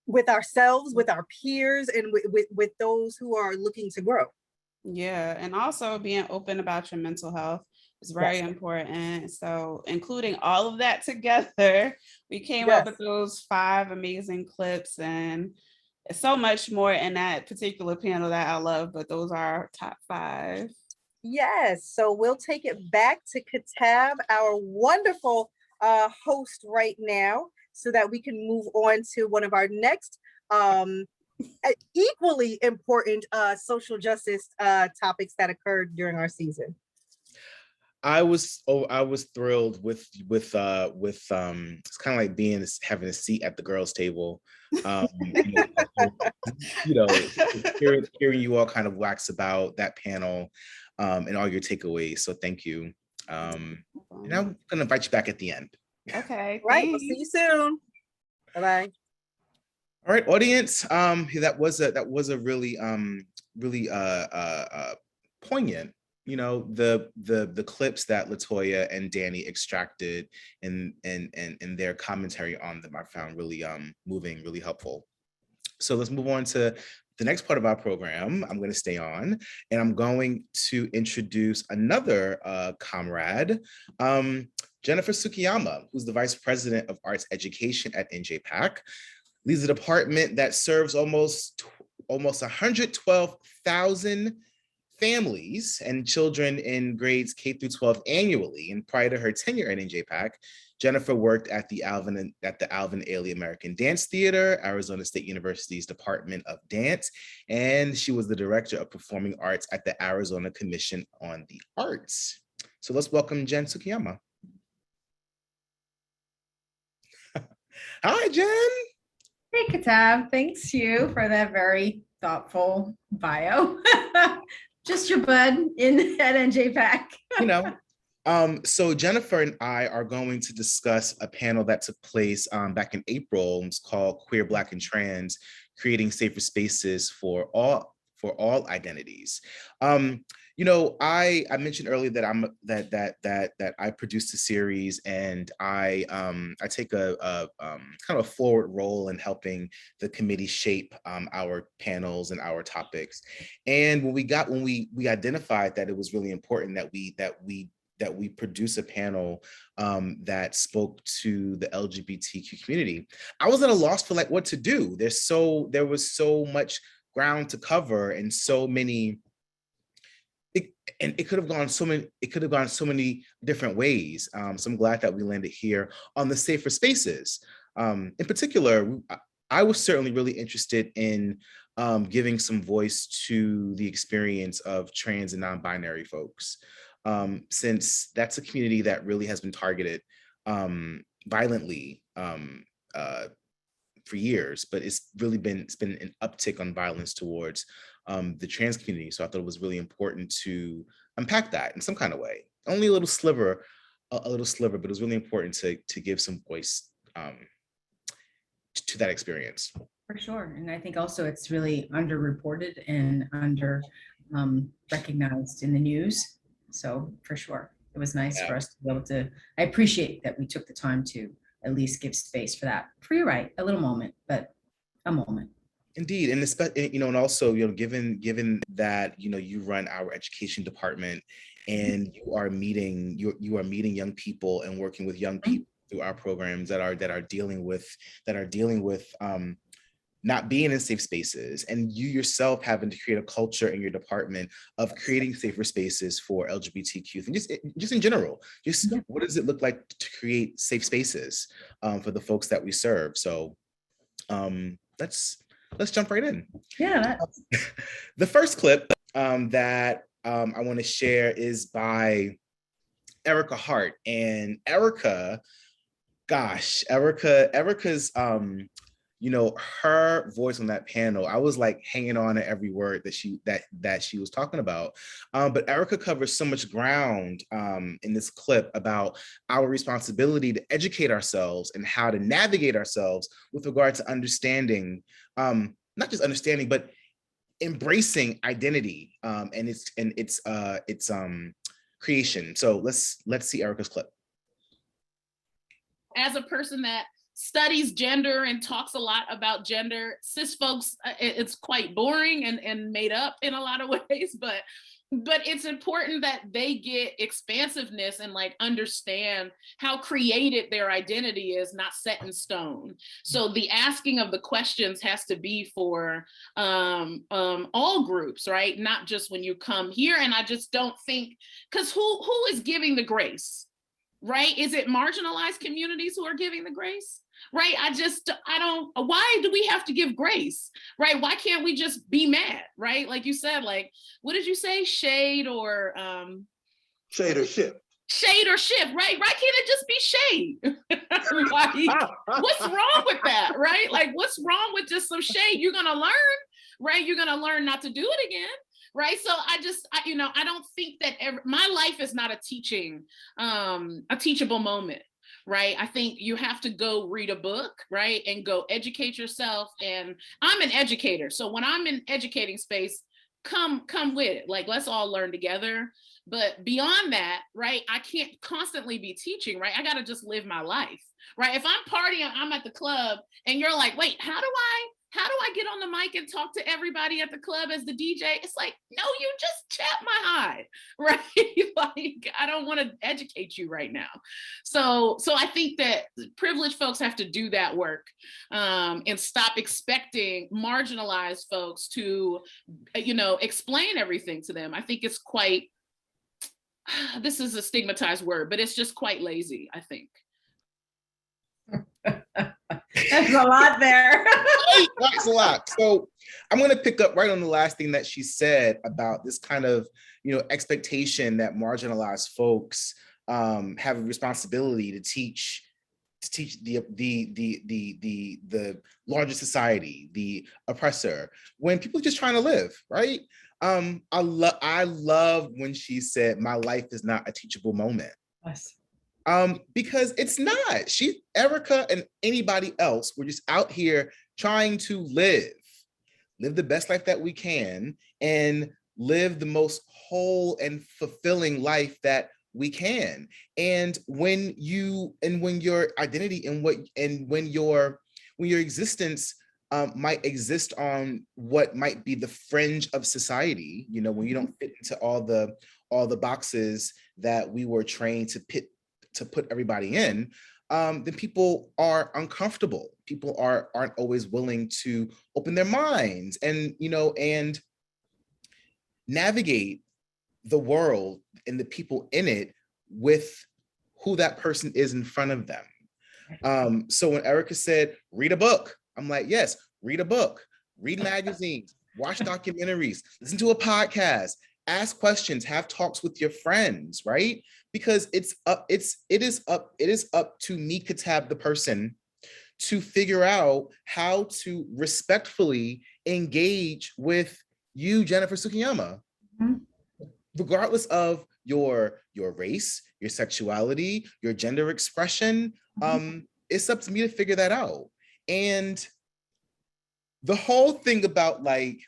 with ourselves, with our peers, and with those who are looking to grow. Yeah, and also being open about your mental health is very important. So including all of that together, we came up with those 5 amazing clips, and so much more in that particular panel that I love, but those are our top 5. Yes, so we'll take it back to Katab, our wonderful host right now, so that we can move on to one of our next equally important social justice topics that occurred during our season. I was thrilled with it's kind of like having a seat at the girls' table. Hearing you all kind of wax about that panel and all your takeaways. So thank you. And I'm gonna invite you back at the end. Okay. Right. We'll see you soon. Bye-bye. All right, audience. That was a really poignant. You know, the clips that Latoya and Danny extracted and their commentary on them I found really moving, really helpful. So let's move on to the next part of our program. I'm going to stay on, and I'm going to introduce another comrade, Jennifer Tsukiyama, who's the Vice President of Arts Education at NJPAC, leads a department that serves almost 112,000 families and children in grades K through 12 annually. And prior to her tenure at NJPAC, Jennifer worked at the Alvin Ailey American Dance Theater, Arizona State University's Department of Dance, and she was the Director of Performing Arts at the Arizona Commission on the Arts. So let's welcome Jen Tsukiyama. Hi, Jen. Hey, Katab. Thanks you for that very thoughtful bio. Just your bud at NJPAC. So Jennifer and I are going to discuss a panel that took place back in April. It's called Queer, Black, and Trans: Creating Safer Spaces for All Identities. I mentioned earlier that I produced a series, and I take a kind of a forward role in helping the committee shape our panels and our topics. And when we identified that it was really important that we produce a panel that spoke to the LGBTQ community, I was at a loss for what to do. There was so much ground to cover, and so many. It could have gone so many different ways. So I'm glad that we landed here on the safer spaces. In particular, I was certainly really interested in giving some voice to the experience of trans and non-binary folks, since that's a community that really has been targeted violently for years, but it's been an uptick on violence towards the trans community. So I thought it was really important to unpack that in some kind of way. Only a little sliver, but it was really important to give some voice to that experience. For sure. And I think also it's really underreported and under recognized in the news. So for sure, it was nice for us to be able to, I appreciate that we took the time to at least give space for that. For you're right, a little moment, but a moment. Indeed, and and also, given that you run our education department, and you are meeting young people and working with young people through our programs that are dealing with not being in safe spaces, and you yourself having to create a culture in your department of creating safer spaces for LGBTQ and just in general, what does it look like to create safe spaces for the folks that we serve? So let's jump right in. Yeah. The first clip that I want to share is by Erica Hart. And Erica's her voice on that panel, I was like hanging on to every word that she was talking about. But Erica covers so much ground in this clip about our responsibility to educate ourselves and how to navigate ourselves with regard to understanding, not just understanding, but embracing identity and its creation. So let's see Erica's clip. As a person that studies gender and talks a lot about gender, cis folks, it's quite boring and made up in a lot of ways, but it's important that they get expansiveness and like understand how created their identity is, not set in stone. So the asking of the questions has to be for all groups, right? Not just when you come here. And I just don't think, because who is giving the grace, right? Is it marginalized communities who are giving the grace? Right? Why do we have to give grace? Right? Why can't we just be mad? Right? Like you said, like, what did you say? Shade or shift. Shade or shift, right? Why can't it just be shade? Like, what's wrong with that? Right? Like, what's wrong with just some shade? You're gonna learn, right? You're gonna learn not to do it again. Right. So I don't think that my life is not a teachable moment. Right. I think you have to go read a book, right, and go educate yourself. And I'm an educator. So when I'm in educating space, come with it. Like, let's all learn together. But beyond that, right, I can't constantly be teaching, right? I got to just live my life, right? If I'm partying, I'm at the club and you're like, wait, how do I get on the mic and talk to everybody at the club as the DJ? It's like, no, you just chat my hide, right? Like, I don't want to educate you right now. So I think that privileged folks have to do that work and stop expecting marginalized folks to, explain everything to them. I think it's quite, this is a stigmatized word, but it's just quite lazy, I think. That's a lot there. That's a lot. So I'm going to pick up right on the last thing that she said about this kind of, expectation that marginalized folks have a responsibility to teach the larger society, the oppressor, when people are just trying to live, right? I love when she said, "My life is not a teachable moment." Yes. Because it's not. Erica and anybody else, we're just out here trying to live the best life that we can and live the most whole and fulfilling life that we can. And when your identity and when your existence might exist on what might be the fringe of society, when you don't fit into all the boxes that we were trained to put everybody in, then people are uncomfortable. People aren't always willing to open their minds and navigate the world and the people in it with who that person is in front of them. So when Erica said, read a book, I'm like, yes, read a book, read magazines, watch documentaries, listen to a podcast, ask questions, have talks with your friends, right? Because it is up to me, Katab, the person, to figure out how to respectfully engage with you, Jennifer Tsukiyama, regardless of your race, your sexuality, your gender expression. It's up to me to figure that out. And the whole thing about like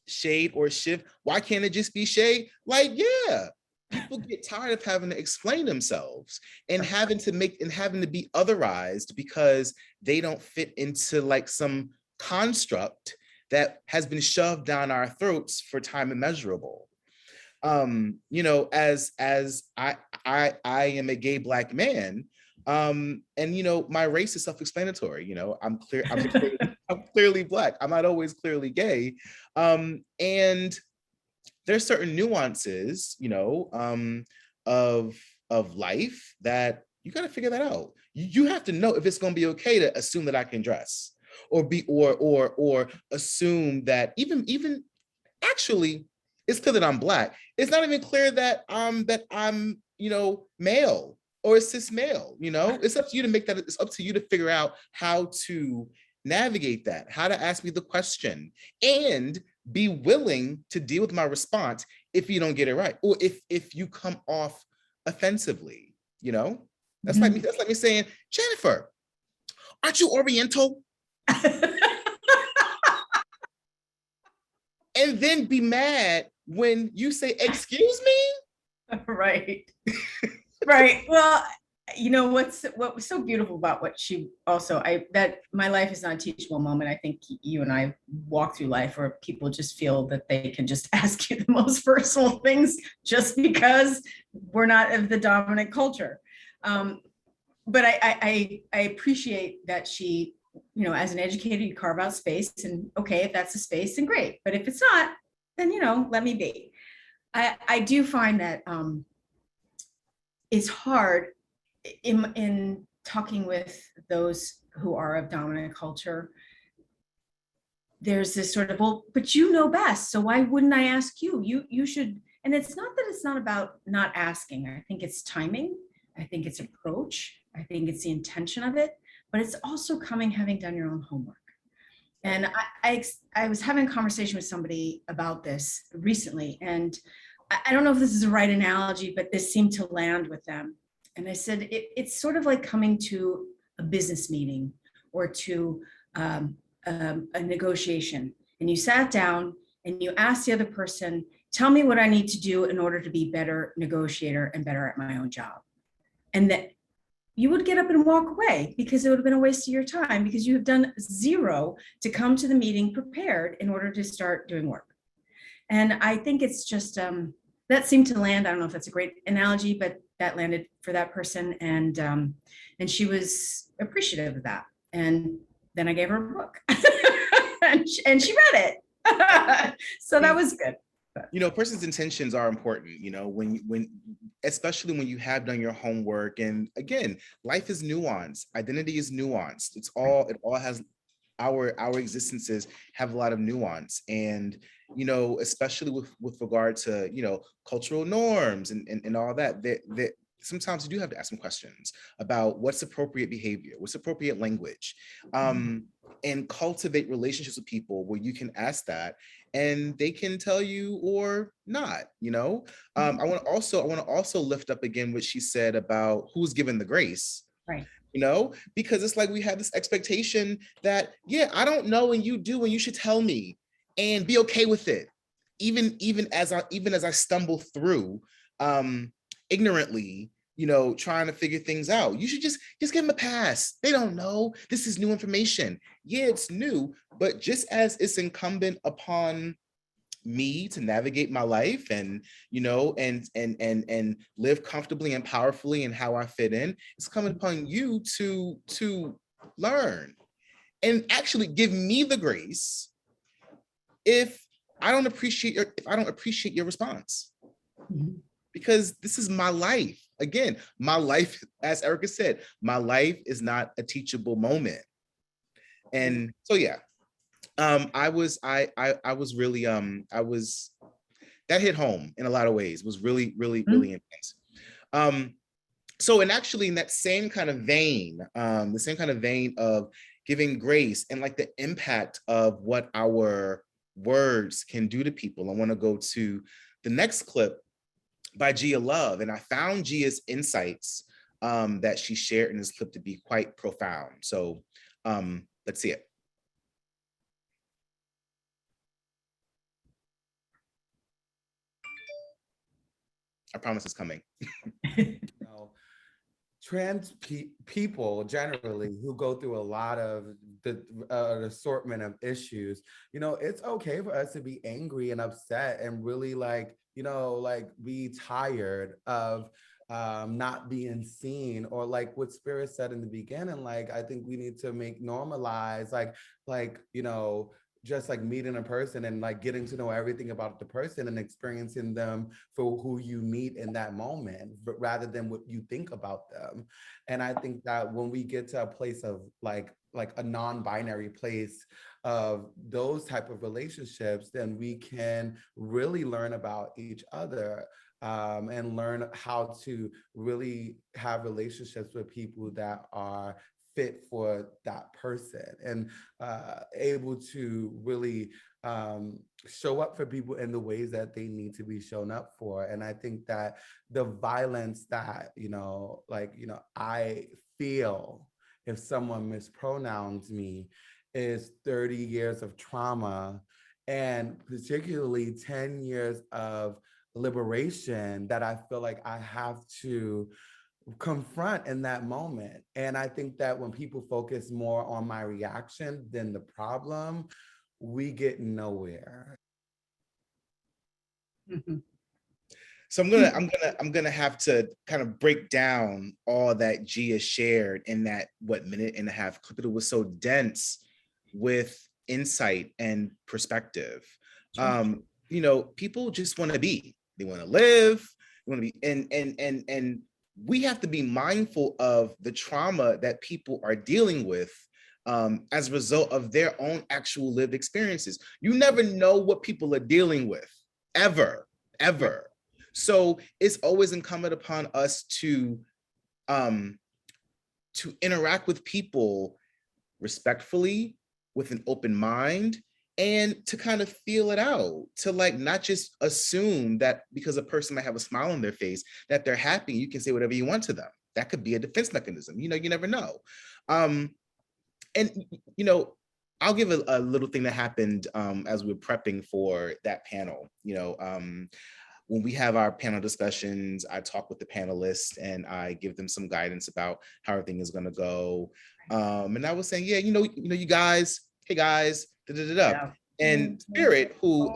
shade or shift, why can't it just be shade? Like, yeah, people get tired of having to explain themselves and having to be otherized because they don't fit into like some construct that has been shoved down our throats for time immeasurable. You know, as I am a gay Black man, and you know, my race is self-explanatory. You know, I'm clearly Black. I'm not always clearly gay, and there's certain nuances, you know, of life that you got to figure that out. You have to know if it's going to be okay to assume that I can dress, or assume that even actually it's clear that I'm Black. It's not even clear that I'm you know, male or cis male. You know, it's up to you to make that. It's up to you to figure out how to navigate that, how to ask me the question, and be willing to deal with my response if you don't get it right, or if you come off offensively. You know, that's like me. That's like me saying, Jennifer, aren't you Oriental? And then be mad when you say, excuse me? Right. Right. Well, you know, what was so beautiful about what she also, that my life is not a teachable moment. I think you and I walk through life where people just feel that they can just ask you the most personal things just because we're not of the dominant culture. But I appreciate that she, you know, as an educator, you carve out space, and okay, if that's a space, then great. But if it's not, then, you know, let me be. I do find that it's hard in talking with those who are of dominant culture. There's this sort of, well, but you know best, so why wouldn't I ask you? You should. And it's not that it's not about not asking. I think it's timing. I think it's approach. I think it's the intention of it, but it's also having done your own homework. And I was having a conversation with somebody about this recently, and I don't know if this is the right analogy, but this seemed to land with them. And I said, it's sort of like coming to a business meeting or to a negotiation, and you sat down and you asked the other person, tell me what I need to do in order to be better negotiator and better at my own job. And that you would get up and walk away because it would have been a waste of your time, because you have done zero to come to the meeting prepared in order to start doing work. And I think it's just, that seemed to land. I don't know if that's a great analogy, but that landed for that person. And she was appreciative of that. And then I gave her a book and she read it. So that was good. You know, person's intentions are important, you know, especially when you have done your homework. And again, life is nuanced. Identity is nuanced. It all has, our existences have a lot of nuance. And, you know, especially with regard to, you know, cultural norms and all that, sometimes you do have to ask some questions about what's appropriate behavior, what's appropriate language, and cultivate relationships with people where you can ask that and they can tell you or not, you know. I want to also lift up again what she said about who's given the grace. Right. You know, because it's like we have this expectation that, yeah, I don't know and you do, and you should tell me and be okay with it. Even as I stumble through ignorantly, you know, trying to figure things out. You should just give them a pass. They don't know. This is new information. Yeah, it's new, but just as it's incumbent upon me to navigate my life and, you know, and live comfortably and powerfully in how I fit in, it's coming upon you to learn and actually give me the grace if I don't appreciate your response. Because this is my life. Again, my life, as Erica said, my life is not a teachable moment. And so, yeah, I was really, that hit home in a lot of ways. It was really intense. So, and actually in that same kind of vein, of giving grace and like the impact of what our words can do to people, I want to go to the next clip by Gia Love. And I found Gia's insights that she shared in this clip to be quite profound. So let's see it. I promise it's coming. people generally who go through a lot of the an assortment of issues, you know, it's okay for us to be angry and upset and really like, you know, like be tired of not being seen, or like what Spirit said in the beginning, like I think we need to make normalize like, you know, just like meeting a person and like getting to know everything about the person and experiencing them for who you meet in that moment, but rather than what you think about them. And I think that when we get to a place of like a non-binary place of those type of relationships, then we can really learn about each other, and learn how to really have relationships with people that are fit for that person, and able to really show up for people in the ways that they need to be shown up for. And I think that the violence that, you know, like, you know, I feel if someone mispronouns me is 30 years of trauma, and particularly 10 years of liberation that I feel like I have to confront in that moment. And I think that when people focus more on my reaction than the problem, we get nowhere. Mhm. So I'm gonna have to kind of break down all that Gia shared in that minute and a half clip. It was so dense with insight and perspective. You know, people just want to be. They want to live. They want to be, and we have to be mindful of the trauma that people are dealing with as a result of their own actual lived experiences. You never know what people are dealing with, ever. So it's always incumbent upon us to interact with people respectfully, with an open mind, and to kind of feel it out, to like not just assume that because a person might have a smile on their face that they're happy, you can say whatever you want to them. That could be a defense mechanism. You know, you never know. And you know, I'll give a little thing that happened as we were prepping for that panel. You know, when we have our panel discussions, I talk with the panelists and I give them some guidance about how everything is going to go. And I was saying, yeah, you know, you guys, hey guys, Yeah. and Spirit, who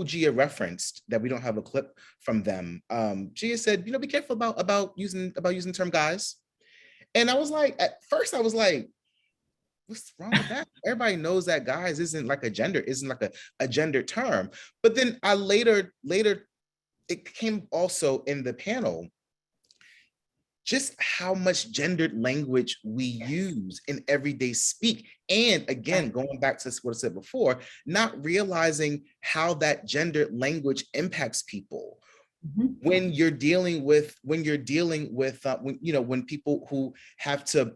Gia referenced, that we don't have a clip from them. Gia said, you know, be careful about using the term guys. And I was like, at first I was like, what's wrong with that? Everybody knows that guys isn't like a gender term. But then I later it came also in the panel just how much gendered language we use in everyday speak. And again, going back to what I said before, not realizing how that gendered language impacts people. When you're dealing with when people who have to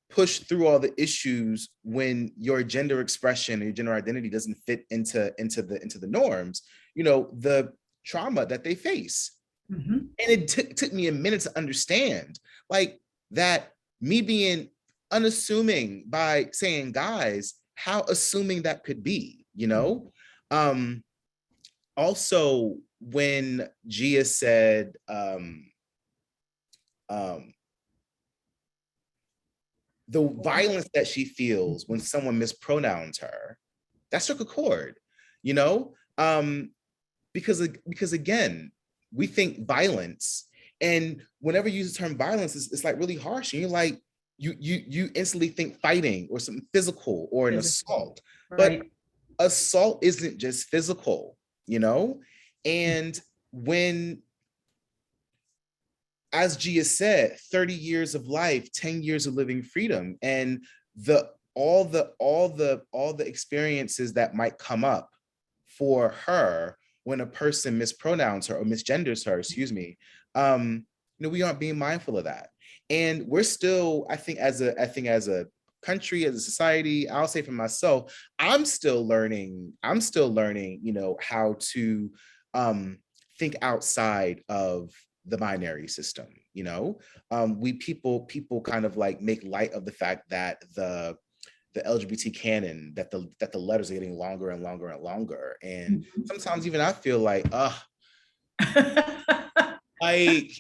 push through all the issues when your gender expression or your gender identity doesn't fit into the norms, you know, the trauma that they face. And it took me a minute to understand, like, that me being unassuming by saying guys, how assuming that could be, you know? Also, when Gia said, the violence that she feels when someone mispronouns her, that struck a chord, you know? Because again, we think violence, and whenever you use the term violence, it's like really harsh, and you're like, you instantly think fighting or something physical or an assault. Right. But assault isn't just physical, you know? And when, as Gia said, 30 years of life, 10 years of living freedom, and all the experiences that might come up for her when a person mispronouns her or misgenders her, excuse me, you know, we aren't being mindful of that. And we're still, I think as a country, as a society, I'll say for myself, I'm still learning, you know, how to think outside of the binary system, you know? People kind of like make light of the fact that the LGBT canon, that the letters are getting longer and longer and longer. And sometimes even I feel like, Like,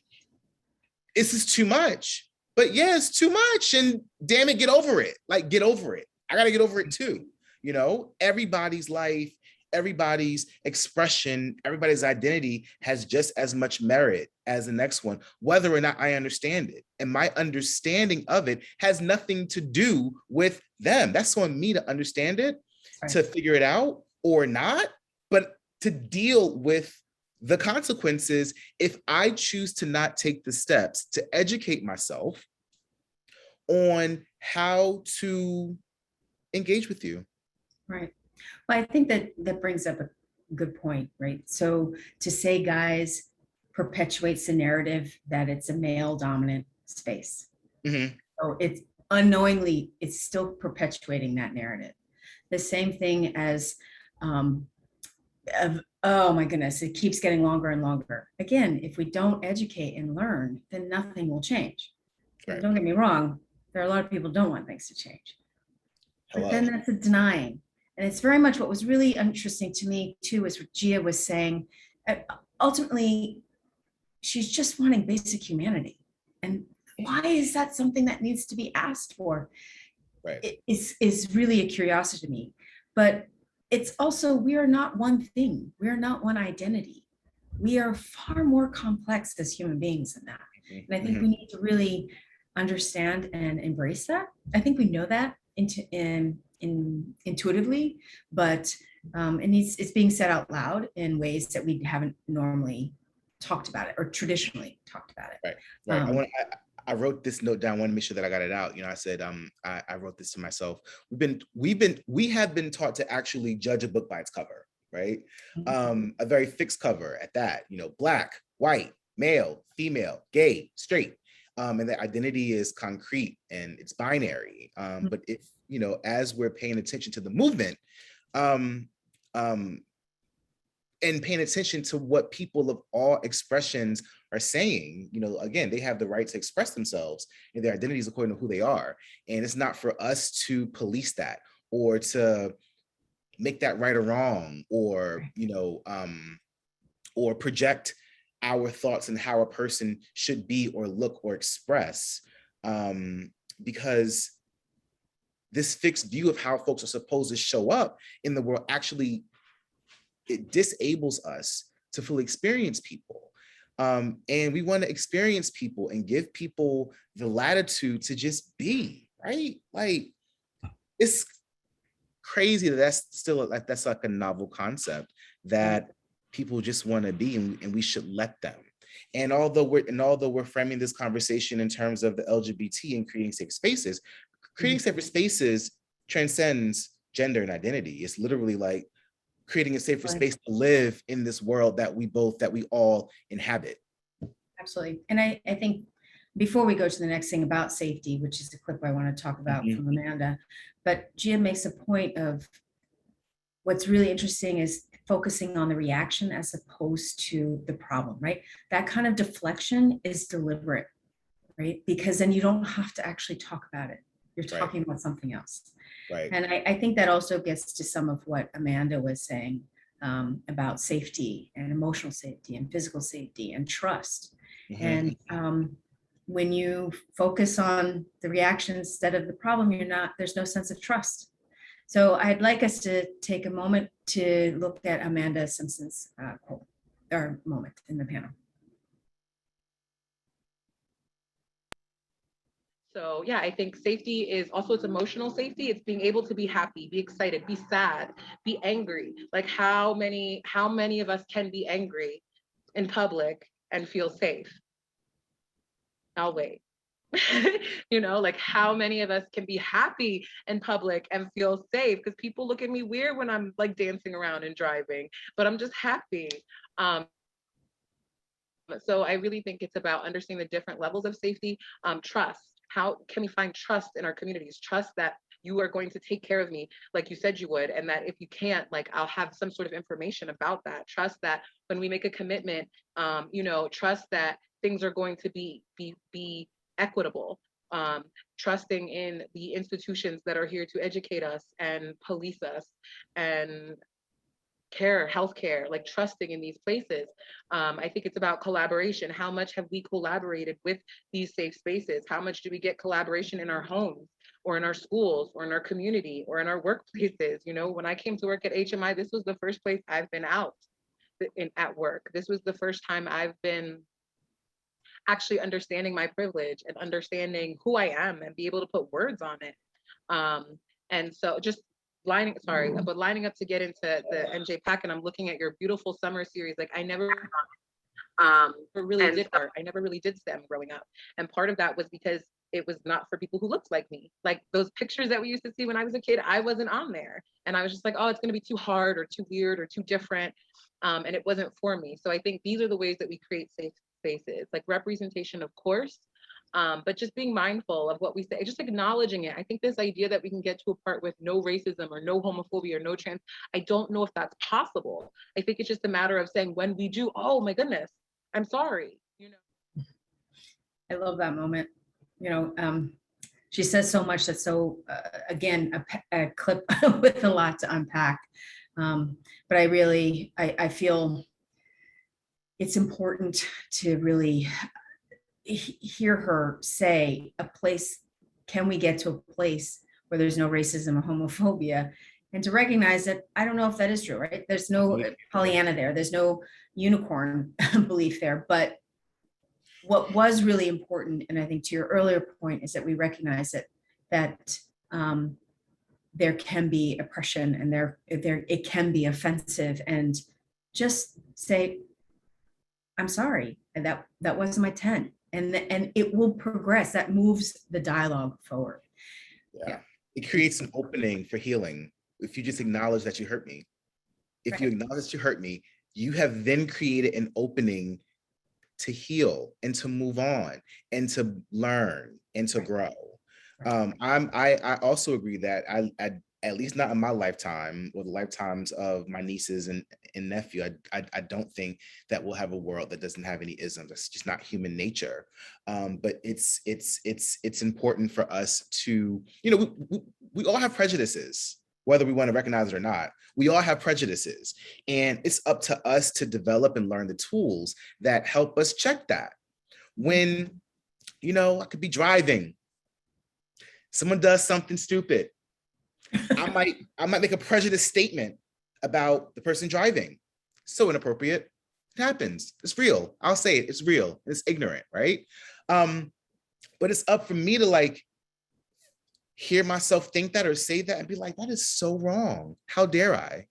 this is too much. But yeah, it's too much. And damn it, get over it. Like, get over it. I gotta get over it too. You know, everybody's life, everybody's expression, everybody's identity has just as much merit as the next one, whether or not I understand it. And my understanding of it has nothing to do with them. That's on me to understand it, Right. to figure it out or not, but to deal with the consequences if I choose to not take the steps to educate myself on how to engage with you. Right. Well, I think that brings up a good point, right? So to say guys perpetuates the narrative that it's a male dominant space. Mhm. So it's unknowingly, it's still perpetuating that narrative. The same thing as, oh my goodness, it keeps getting longer and longer. Again, if we don't educate and learn, then nothing will change. And Right. don't get me wrong, there are a lot of people who don't want things to change. But then that's a denying. And it's very much what was really interesting to me too, is what Gia was saying. Ultimately, she's just wanting basic humanity. And why is that something that needs to be asked for? Right. It is really a curiosity to me. But it's also, we are not one thing. We are not one identity. We are far more complex as human beings than that. And I think we need to really understand and embrace that. I think we know that intuitively, but it's being said out loud in ways that we haven't normally talked about it or traditionally talked about it. Right. I wrote this note down. I want to make sure that I got it out. You know, I said, I wrote this to myself. We have been taught to actually judge a book by its cover, right? A very fixed cover at that, you know, Black, white, male, female, gay, straight. And the identity is concrete and it's binary. But if, you know, as we're paying attention to the movement, and paying attention to what people of all expressions are saying, you know, again, they have the right to express themselves and their identities according to who they are. And it's not for us to police that or to make that right or wrong, or, you know, or project our thoughts and how a person should be or look or express, because this fixed view of how folks are supposed to show up in the world actually, it disables us to fully experience people. And we want to experience people and give people the latitude to just be, right? Like, it's crazy that that's like a novel concept that people just want to be, and we should let them. And although we're framing this conversation in terms of the LGBT and creating safe spaces, creating safer spaces transcends gender and identity. It's literally like creating a safer space to live in this world that we all inhabit. Absolutely. And I think before we go to the next thing about safety, which is the clip I want to talk about from Amanda, but Gia makes a point of what's really interesting is focusing on the reaction as opposed to the problem, right? That kind of deflection is deliberate, right? Because then you don't have to actually talk about it. You're talking about something else. Right. And I think that also gets to some of what Amanda was saying about safety and emotional safety and physical safety and trust. And when you focus on the reaction instead of the problem, there's no sense of trust. So I'd like us to take a moment to look at Amanda Simpson's quote or moment in the panel. So yeah, I think safety is also, it's emotional safety. It's being able to be happy, be excited, be sad, be angry. Like how many of us can be angry in public and feel safe? I'll wait. You know, like how many of us can be happy in public and feel safe? Because people look at me weird when I'm like dancing around and driving, but I'm just happy. So I really think it's about understanding the different levels of safety. Trust. How can we find trust in our communities? Trust that you are going to take care of me like you said you would, and that if you can't, like I'll have some sort of information about that. Trust that when we make a commitment, you know, trust that things are going to be equitable. Trusting in the institutions that are here to educate us and police us and care, healthcare, like trusting in these places. I think it's about collaboration. How much have we collaborated with these safe spaces? How much do we get collaboration in our homes or in our schools or in our community or in our workplaces? You know, when I came to work at HMI, this was the first place I've been out at work. This was the first time I've been actually understanding my privilege and understanding who I am and be able to put words on it. And so just lining up to get into the NJPAC, and I'm looking at your beautiful summer series. Like I never really did art. I never really did STEM growing up. And part of that was because it was not for people who looked like me. Like those pictures that we used to see when I was a kid, I wasn't on there. And I was just like, oh, it's gonna be too hard or too weird or too different. And it wasn't for me. So I think these are the ways that we create safe spaces, like representation, of course, but just being mindful of what we say, just acknowledging it. I think this idea that we can get to a part with no racism or no homophobia or no trans, I don't know if that's possible. I think it's just a matter of saying when we do, oh my goodness, I'm sorry, you know. I love that moment. You know, she says so much that's so, again, a clip with a lot to unpack. But I feel it's important to really hear her say can we get to a place where there's no racism or homophobia, and to recognize that I don't know if that is true, right? There's no Pollyanna there, there's no unicorn belief there, but what was really important, and I think to your earlier point, is that we recognize that there can be oppression and it can be offensive, and just say, I'm sorry, and that wasn't my intent. And it will progress. That moves the dialogue forward. Yeah. It creates an opening for healing. If you just acknowledge that you hurt me, if you acknowledge that you hurt me, you have then created an opening to heal and to move on and to learn and to grow. I also agree that I at least not in my lifetime or the lifetimes of my nieces and nephew, I don't think that we'll have a world that doesn't have any isms. That's just not human nature. But it's important for us to, you know, we all have prejudices, whether we want to recognize it or not. We all have prejudices, and it's up to us to develop and learn the tools that help us check that. When, you know, I could be driving, someone does something stupid, I might make a prejudiced statement about the person driving. So inappropriate. It happens. It's real. I'll say it. It's real. It's ignorant, right? But it's up for me to like hear myself think that or say that and be like, that is so wrong. How dare I?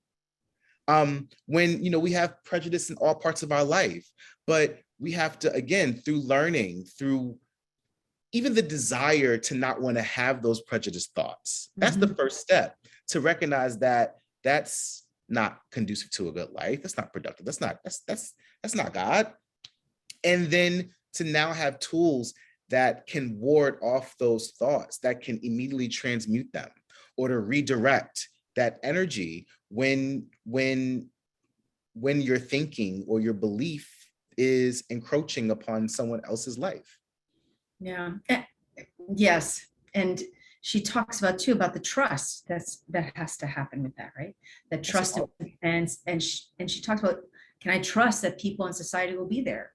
When, you know, we have prejudice in all parts of our life, but we have to, again, through learning, through even the desire to not want to have those prejudiced thoughts. That's the first step, to recognize that that's not conducive to a good life. That's not productive. That's not God. And then to now have tools that can ward off those thoughts, that can immediately transmute them or to redirect that energy when your thinking or your belief is encroaching upon someone else's life. Yeah. Yes. And she talks about too about the trust that has to happen with that, right? That trust and she talks about, can I trust that people in society will be there?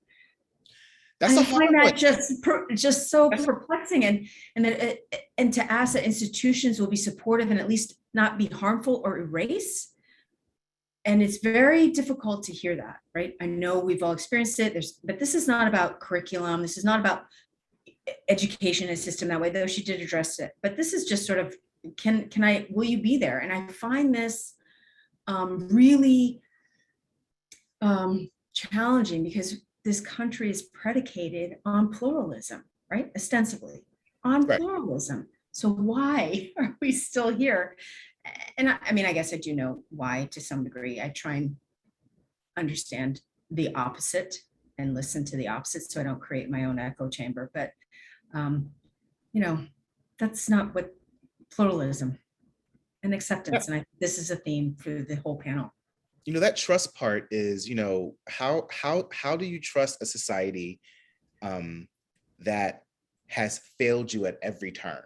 That's I find that just so perplexing, and to ask that institutions will be supportive and at least not be harmful or erase. And it's very difficult to hear that, right? I know we've all experienced it. But this is not about curriculum. This is not about education and system that way, though she did address it. But this is just sort of, will you be there? And I find this really challenging, because this country is predicated on pluralism, right? Ostensibly on pluralism. So why are we still here? And I mean, I guess I do know why to some degree. I try and understand the opposite and listen to the opposite so I don't create my own echo chamber. But, you know, that's not what pluralism and acceptance. And this is a theme for the whole panel. You know, that trust part is, you know, how do you trust a society that has failed you at every turn?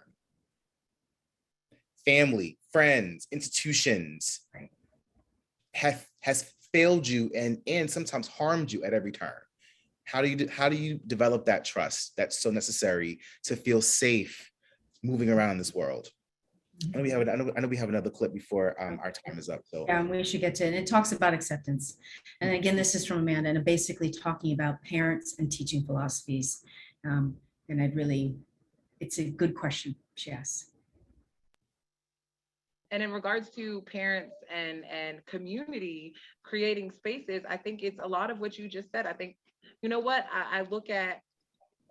Family, friends, institutions. Right. has failed you and sometimes harmed you at every turn. How do you develop that trust that's so necessary to feel safe moving around this world? I know we have another clip before our time is up. So yeah, we should get to it. And it talks about acceptance. And again, this is from Amanda, and basically talking about parents and teaching philosophies. And it's a good question she asks. And in regards to parents and community creating spaces, I think it's a lot of what you just said. I think, you know what, I look at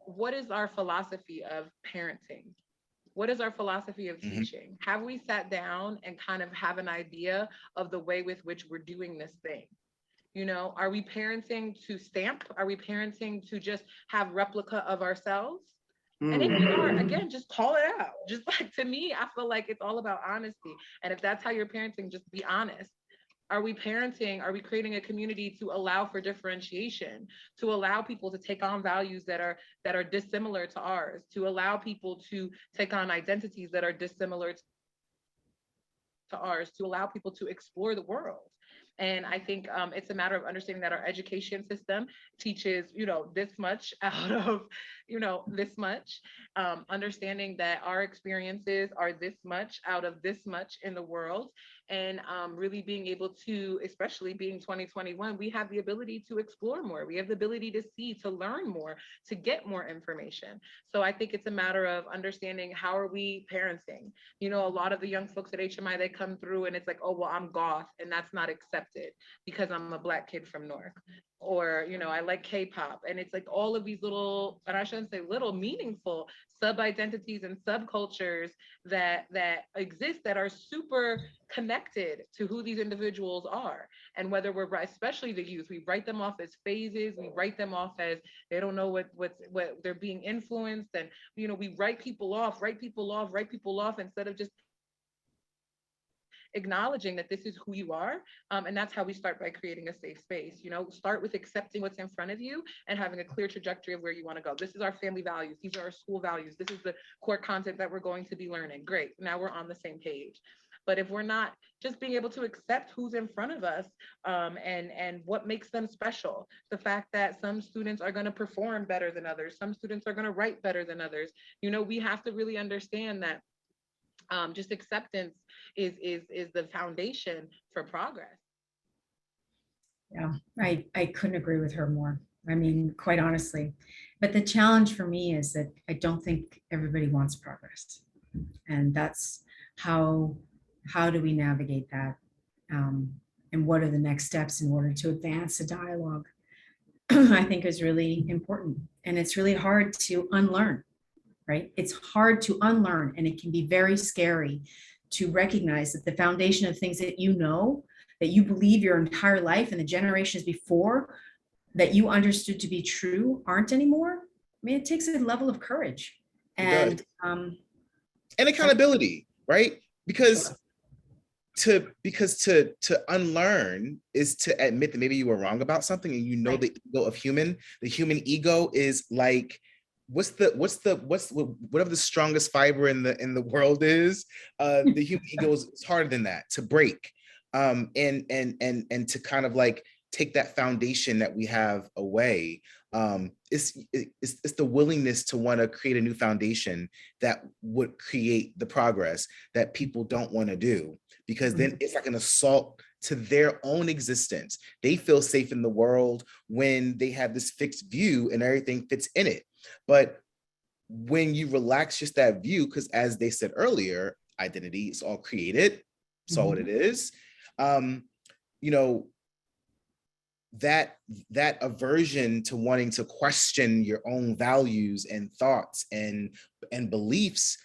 what is our philosophy of parenting? What is our philosophy of teaching? Have we sat down and kind of have an idea of the way with which we're doing this thing? You know, are we parenting to stamp? Are we parenting to just have replica of ourselves? And if we are, again, just call it out. Just like, to me, I feel like it's all about honesty. And if that's how you're parenting, just be honest. Are we parenting? Are we creating a community to allow for differentiation, to allow people to take on values that are dissimilar to ours, to allow people to take on identities that are dissimilar to ours, to allow people to explore the world? And I think it's a matter of understanding that our education system teaches, this much out of, this much, understanding that our experiences are this much out of this much in the world. And really being able to, especially being 2021, we have the ability to explore more. We have the ability to see, to learn more, to get more information. So I think it's a matter of understanding, how are we parenting? A lot of the young folks at HMI, they come through and it's like, oh, well, I'm goth, and that's not accepted because I'm a Black kid from Newark. Or, I like K-pop. And it's like all of these little, and I shouldn't say little, meaningful sub-identities and subcultures that exist, that are super connected to who these individuals are. And whether we're, especially the youth, we write them off as phases, we write them off as they don't know what they're being influenced. And, we write people off instead of just acknowledging that this is who you are. And that's how we start, by creating a safe space. Start with accepting what's in front of you and having a clear trajectory of where you want to go. This is our family values. These are our school values. This is the core content that we're going to be learning. Great. Now we're on the same page. But if we're not, just being able to accept who's in front of us, and what makes them special, the fact that some students are going to perform better than others, some students are going to write better than others, we have to really understand that just acceptance is the foundation for progress. Yeah, I couldn't agree with her more. I mean, quite honestly. But the challenge for me is that I don't think everybody wants progress. And that's how do we navigate that? And what are the next steps in order to advance the dialogue? I think is really important. And it's really hard to unlearn, right? It's hard to unlearn, and it can be very scary to recognize that the foundation of things that that you believe your entire life and the generations before that you understood to be true aren't anymore. I mean, it takes a level of courage and accountability, right? Because to unlearn is to admit that maybe you were wrong about something, and the ego of the human ego is like, whatever the strongest fiber in the world is, the human ego is harder than that to break, and to kind of like take that foundation that we have away. It's the willingness to want to create a new foundation that would create the progress that people don't want to do, because then it's like an assault to their own existence. They feel safe in the world when they have this fixed view and everything fits in it. But when you relax just that view, because as they said earlier, identity is all created, it's all what it is. That aversion to wanting to question your own values and thoughts and beliefs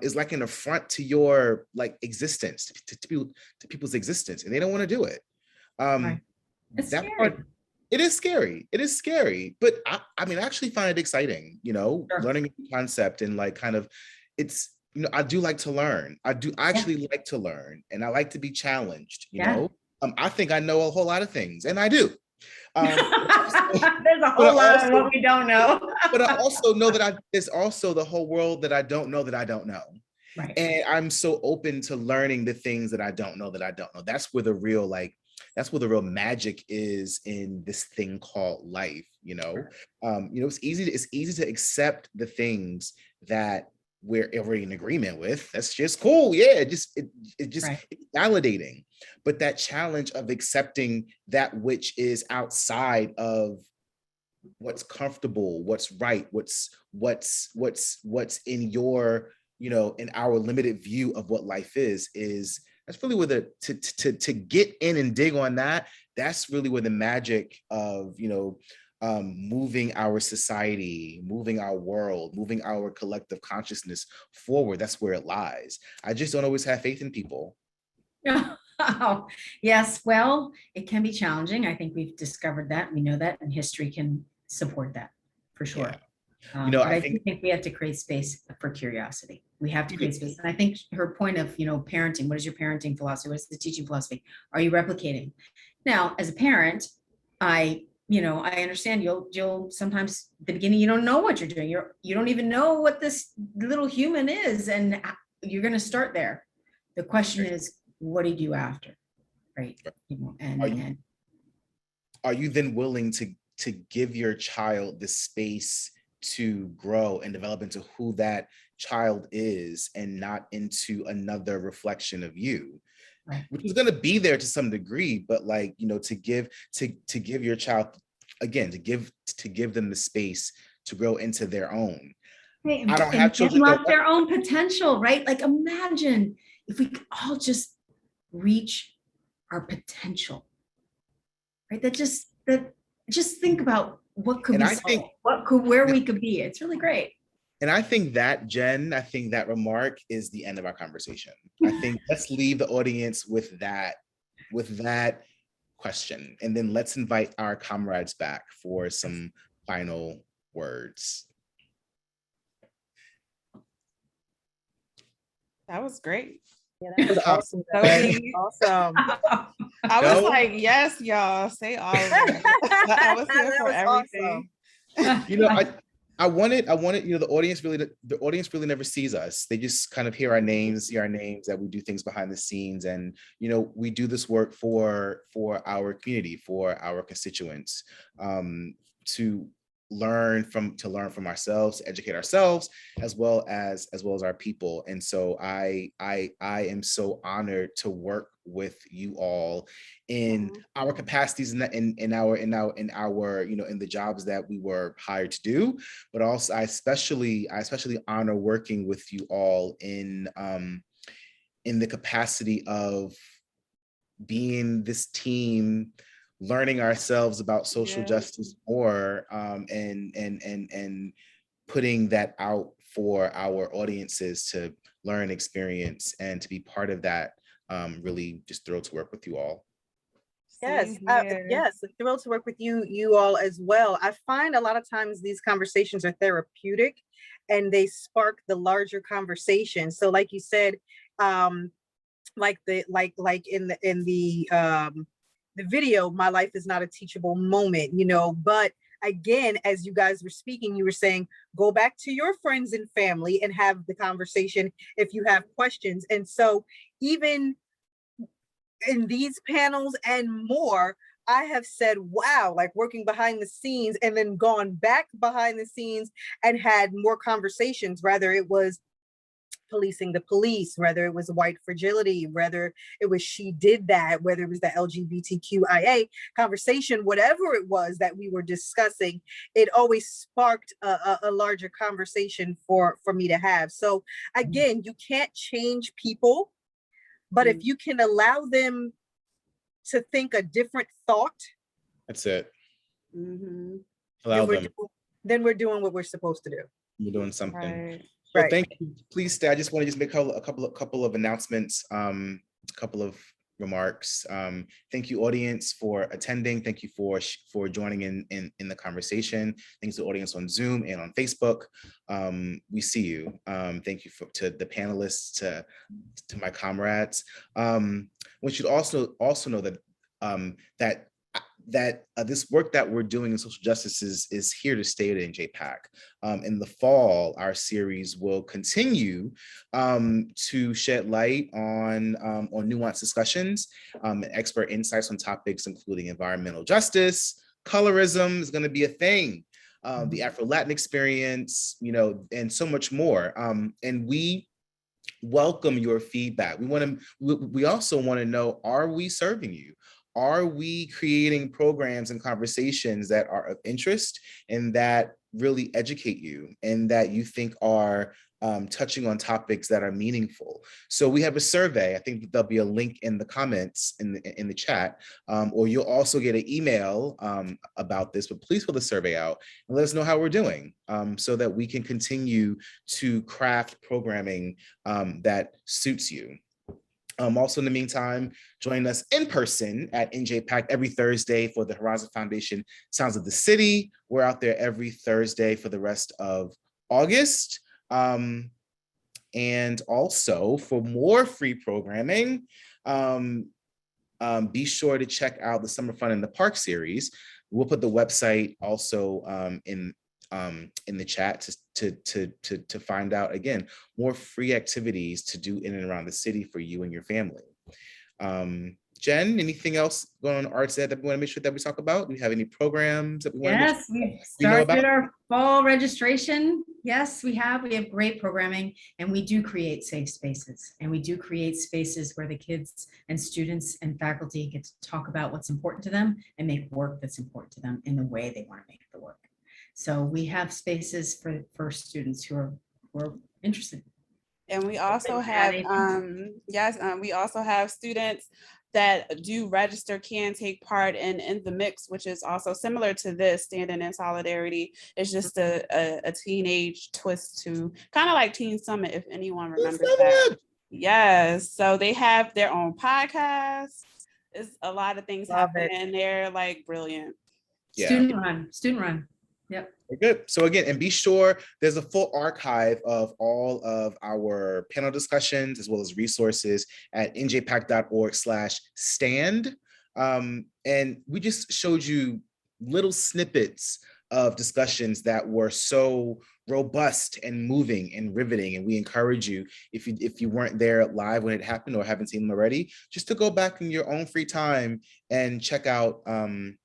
is like an affront to your existence, to people's existence, and they don't want to do it. It's that scary. part, it is scary. It is scary, but I actually find it exciting, learning a new concept and I do like to learn. I do actually like to learn, and I like to be challenged, I think I know a whole lot of things, and I do. There's a whole lot of what we don't know. But I also know that there's also the whole world that I don't know that I don't know. Right. And I'm so open to learning the things that I don't know that I don't know. That's where the real that's where the real magic is in this thing called life, you know. It's easy to accept the things that we're already in agreement with. That's just cool. Yeah, it just it's validating. But that challenge of accepting that which is outside of what's comfortable, what's right, what's in your, in our limited view of what life is that's really where to get in and dig on that. That's really where the magic of, moving our society, moving our world, moving our collective consciousness forward. That's where it lies. I just don't always have faith in people. Oh, yes, well, it can be challenging. I think we've discovered that. We know that, and history can support that for sure. Yeah. But I think we have to create space for curiosity. We have to create space. And I think her point of, parenting, what is your parenting philosophy? What's the teaching philosophy? Are you replicating? Now, as a parent, I understand you'll sometimes at the beginning, you don't know what you're doing. You don't even know what this little human is. And you're going to start there. The question is, what do you do after? Right. Are you then willing to give your child the space to grow and develop into who that child is and not into another reflection of you? Right. Which is going to be there to some degree, but to give your child, again, to give them the space to grow into their own. Right. I don't have children unlock their own potential, right? Like, imagine if we could all just reach our potential, right? Just think about what could where we could be. It's really great. And I think that, Jen, that remark is the end of our conversation. I think let's leave the audience with that question. And then let's invite our comrades back for some final words. That was great. Yeah, that was awesome. Awesome. I was like, yes, y'all, say all of it. I was here for everything. Awesome. I wanted, the audience really never sees us. They just kind of see our names, that we do things behind the scenes. And, we do this work for our community, for our constituents, to learn from ourselves, to educate ourselves, as well as our people. And so I am so honored to work with you all in our capacities in the jobs that we were hired to do, but also I especially honor working with you all in the capacity of being this team, learning ourselves about social justice more, and putting that out for our audiences to learn, experience, and to be part of that. Really just thrilled to work with you all. Yes, thrilled to work with you all as well. I find a lot of times these conversations are therapeutic and they spark the larger conversation. So like you said, like in the video, my life is not a teachable moment, but again, as you guys were speaking, you were saying, go back to your friends and family and have the conversation if you have questions. And so even in these panels and more, I have said, wow, like working behind the scenes, and then gone back behind the scenes and had more conversations, whether it was policing the police, whether it was white fragility, whether it was she did that, whether it was the LGBTQIA conversation, whatever it was that we were discussing, it always sparked a larger conversation for me to have. So again, you can't change people, but if you can allow them to think a different thought, that's it. Then we're doing what we're supposed to do. We're doing something. Right. Well, thank you. Please stay. I just want to make a couple of announcements, a couple of remarks. Thank you, audience, for attending. Thank you for joining in the conversation. Thanks to the audience on Zoom and on Facebook. We see you. Thank you to the panelists, to my comrades. We should also know that that that this work that we're doing in social justice is here to stay at NJPAC. In the fall, our series will continue to shed light on nuanced discussions and expert insights on topics including environmental justice. Colorism is going to be a thing. The Afro-Latin experience, and so much more. And we welcome your feedback. We also want to know, are we serving you? Are we creating programs and conversations that are of interest and that really educate you and that you think are touching on topics that are meaningful? So we have a survey. I think there'll be a link in the comments in the chat, or you'll also get an email about this, but please fill the survey out and let us know how we're doing so that we can continue to craft programming that suits you. Also, in the meantime, join us in person at NJPAC every Thursday for the Horizon Foundation Sounds of the City. We're out there every Thursday for the rest of August. And also, for more free programming, be sure to check out the Summer Fun in the Park series. We'll put the website also in the chat to find out, again, more free activities to do in and around the city for you and your family. Jen, anything else going on Arts Ed that we want to make sure that we talk about? Do we have any programs that we want to make sure we've started our fall registration. Yes, we have great programming, and we do create safe spaces, and we do create spaces where the kids and students and faculty get to talk about what's important to them and make work that's important to them in the way they want to make the work. So we have spaces for students who are interested. And we also have, we also have students that do register, can take part in the mix, which is also similar to this, Standing in Solidarity. It's just a teenage twist to kind of like Teen Summit, if anyone remembers that. Yes, so they have their own podcast. It's a lot of things happening, and they're like brilliant. Yeah. Student run. Yep. Good. So again, and be sure there's a full archive of all of our panel discussions as well as resources at njpac.org/stand. And we just showed you little snippets of discussions that were so robust and moving and riveting. And we encourage you, if you weren't there live when it happened or haven't seen them already, just to go back in your own free time and check out the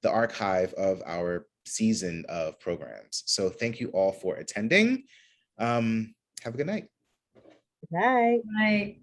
archive of our season of programs. So thank you all for attending. Have a good night. Good night. Night.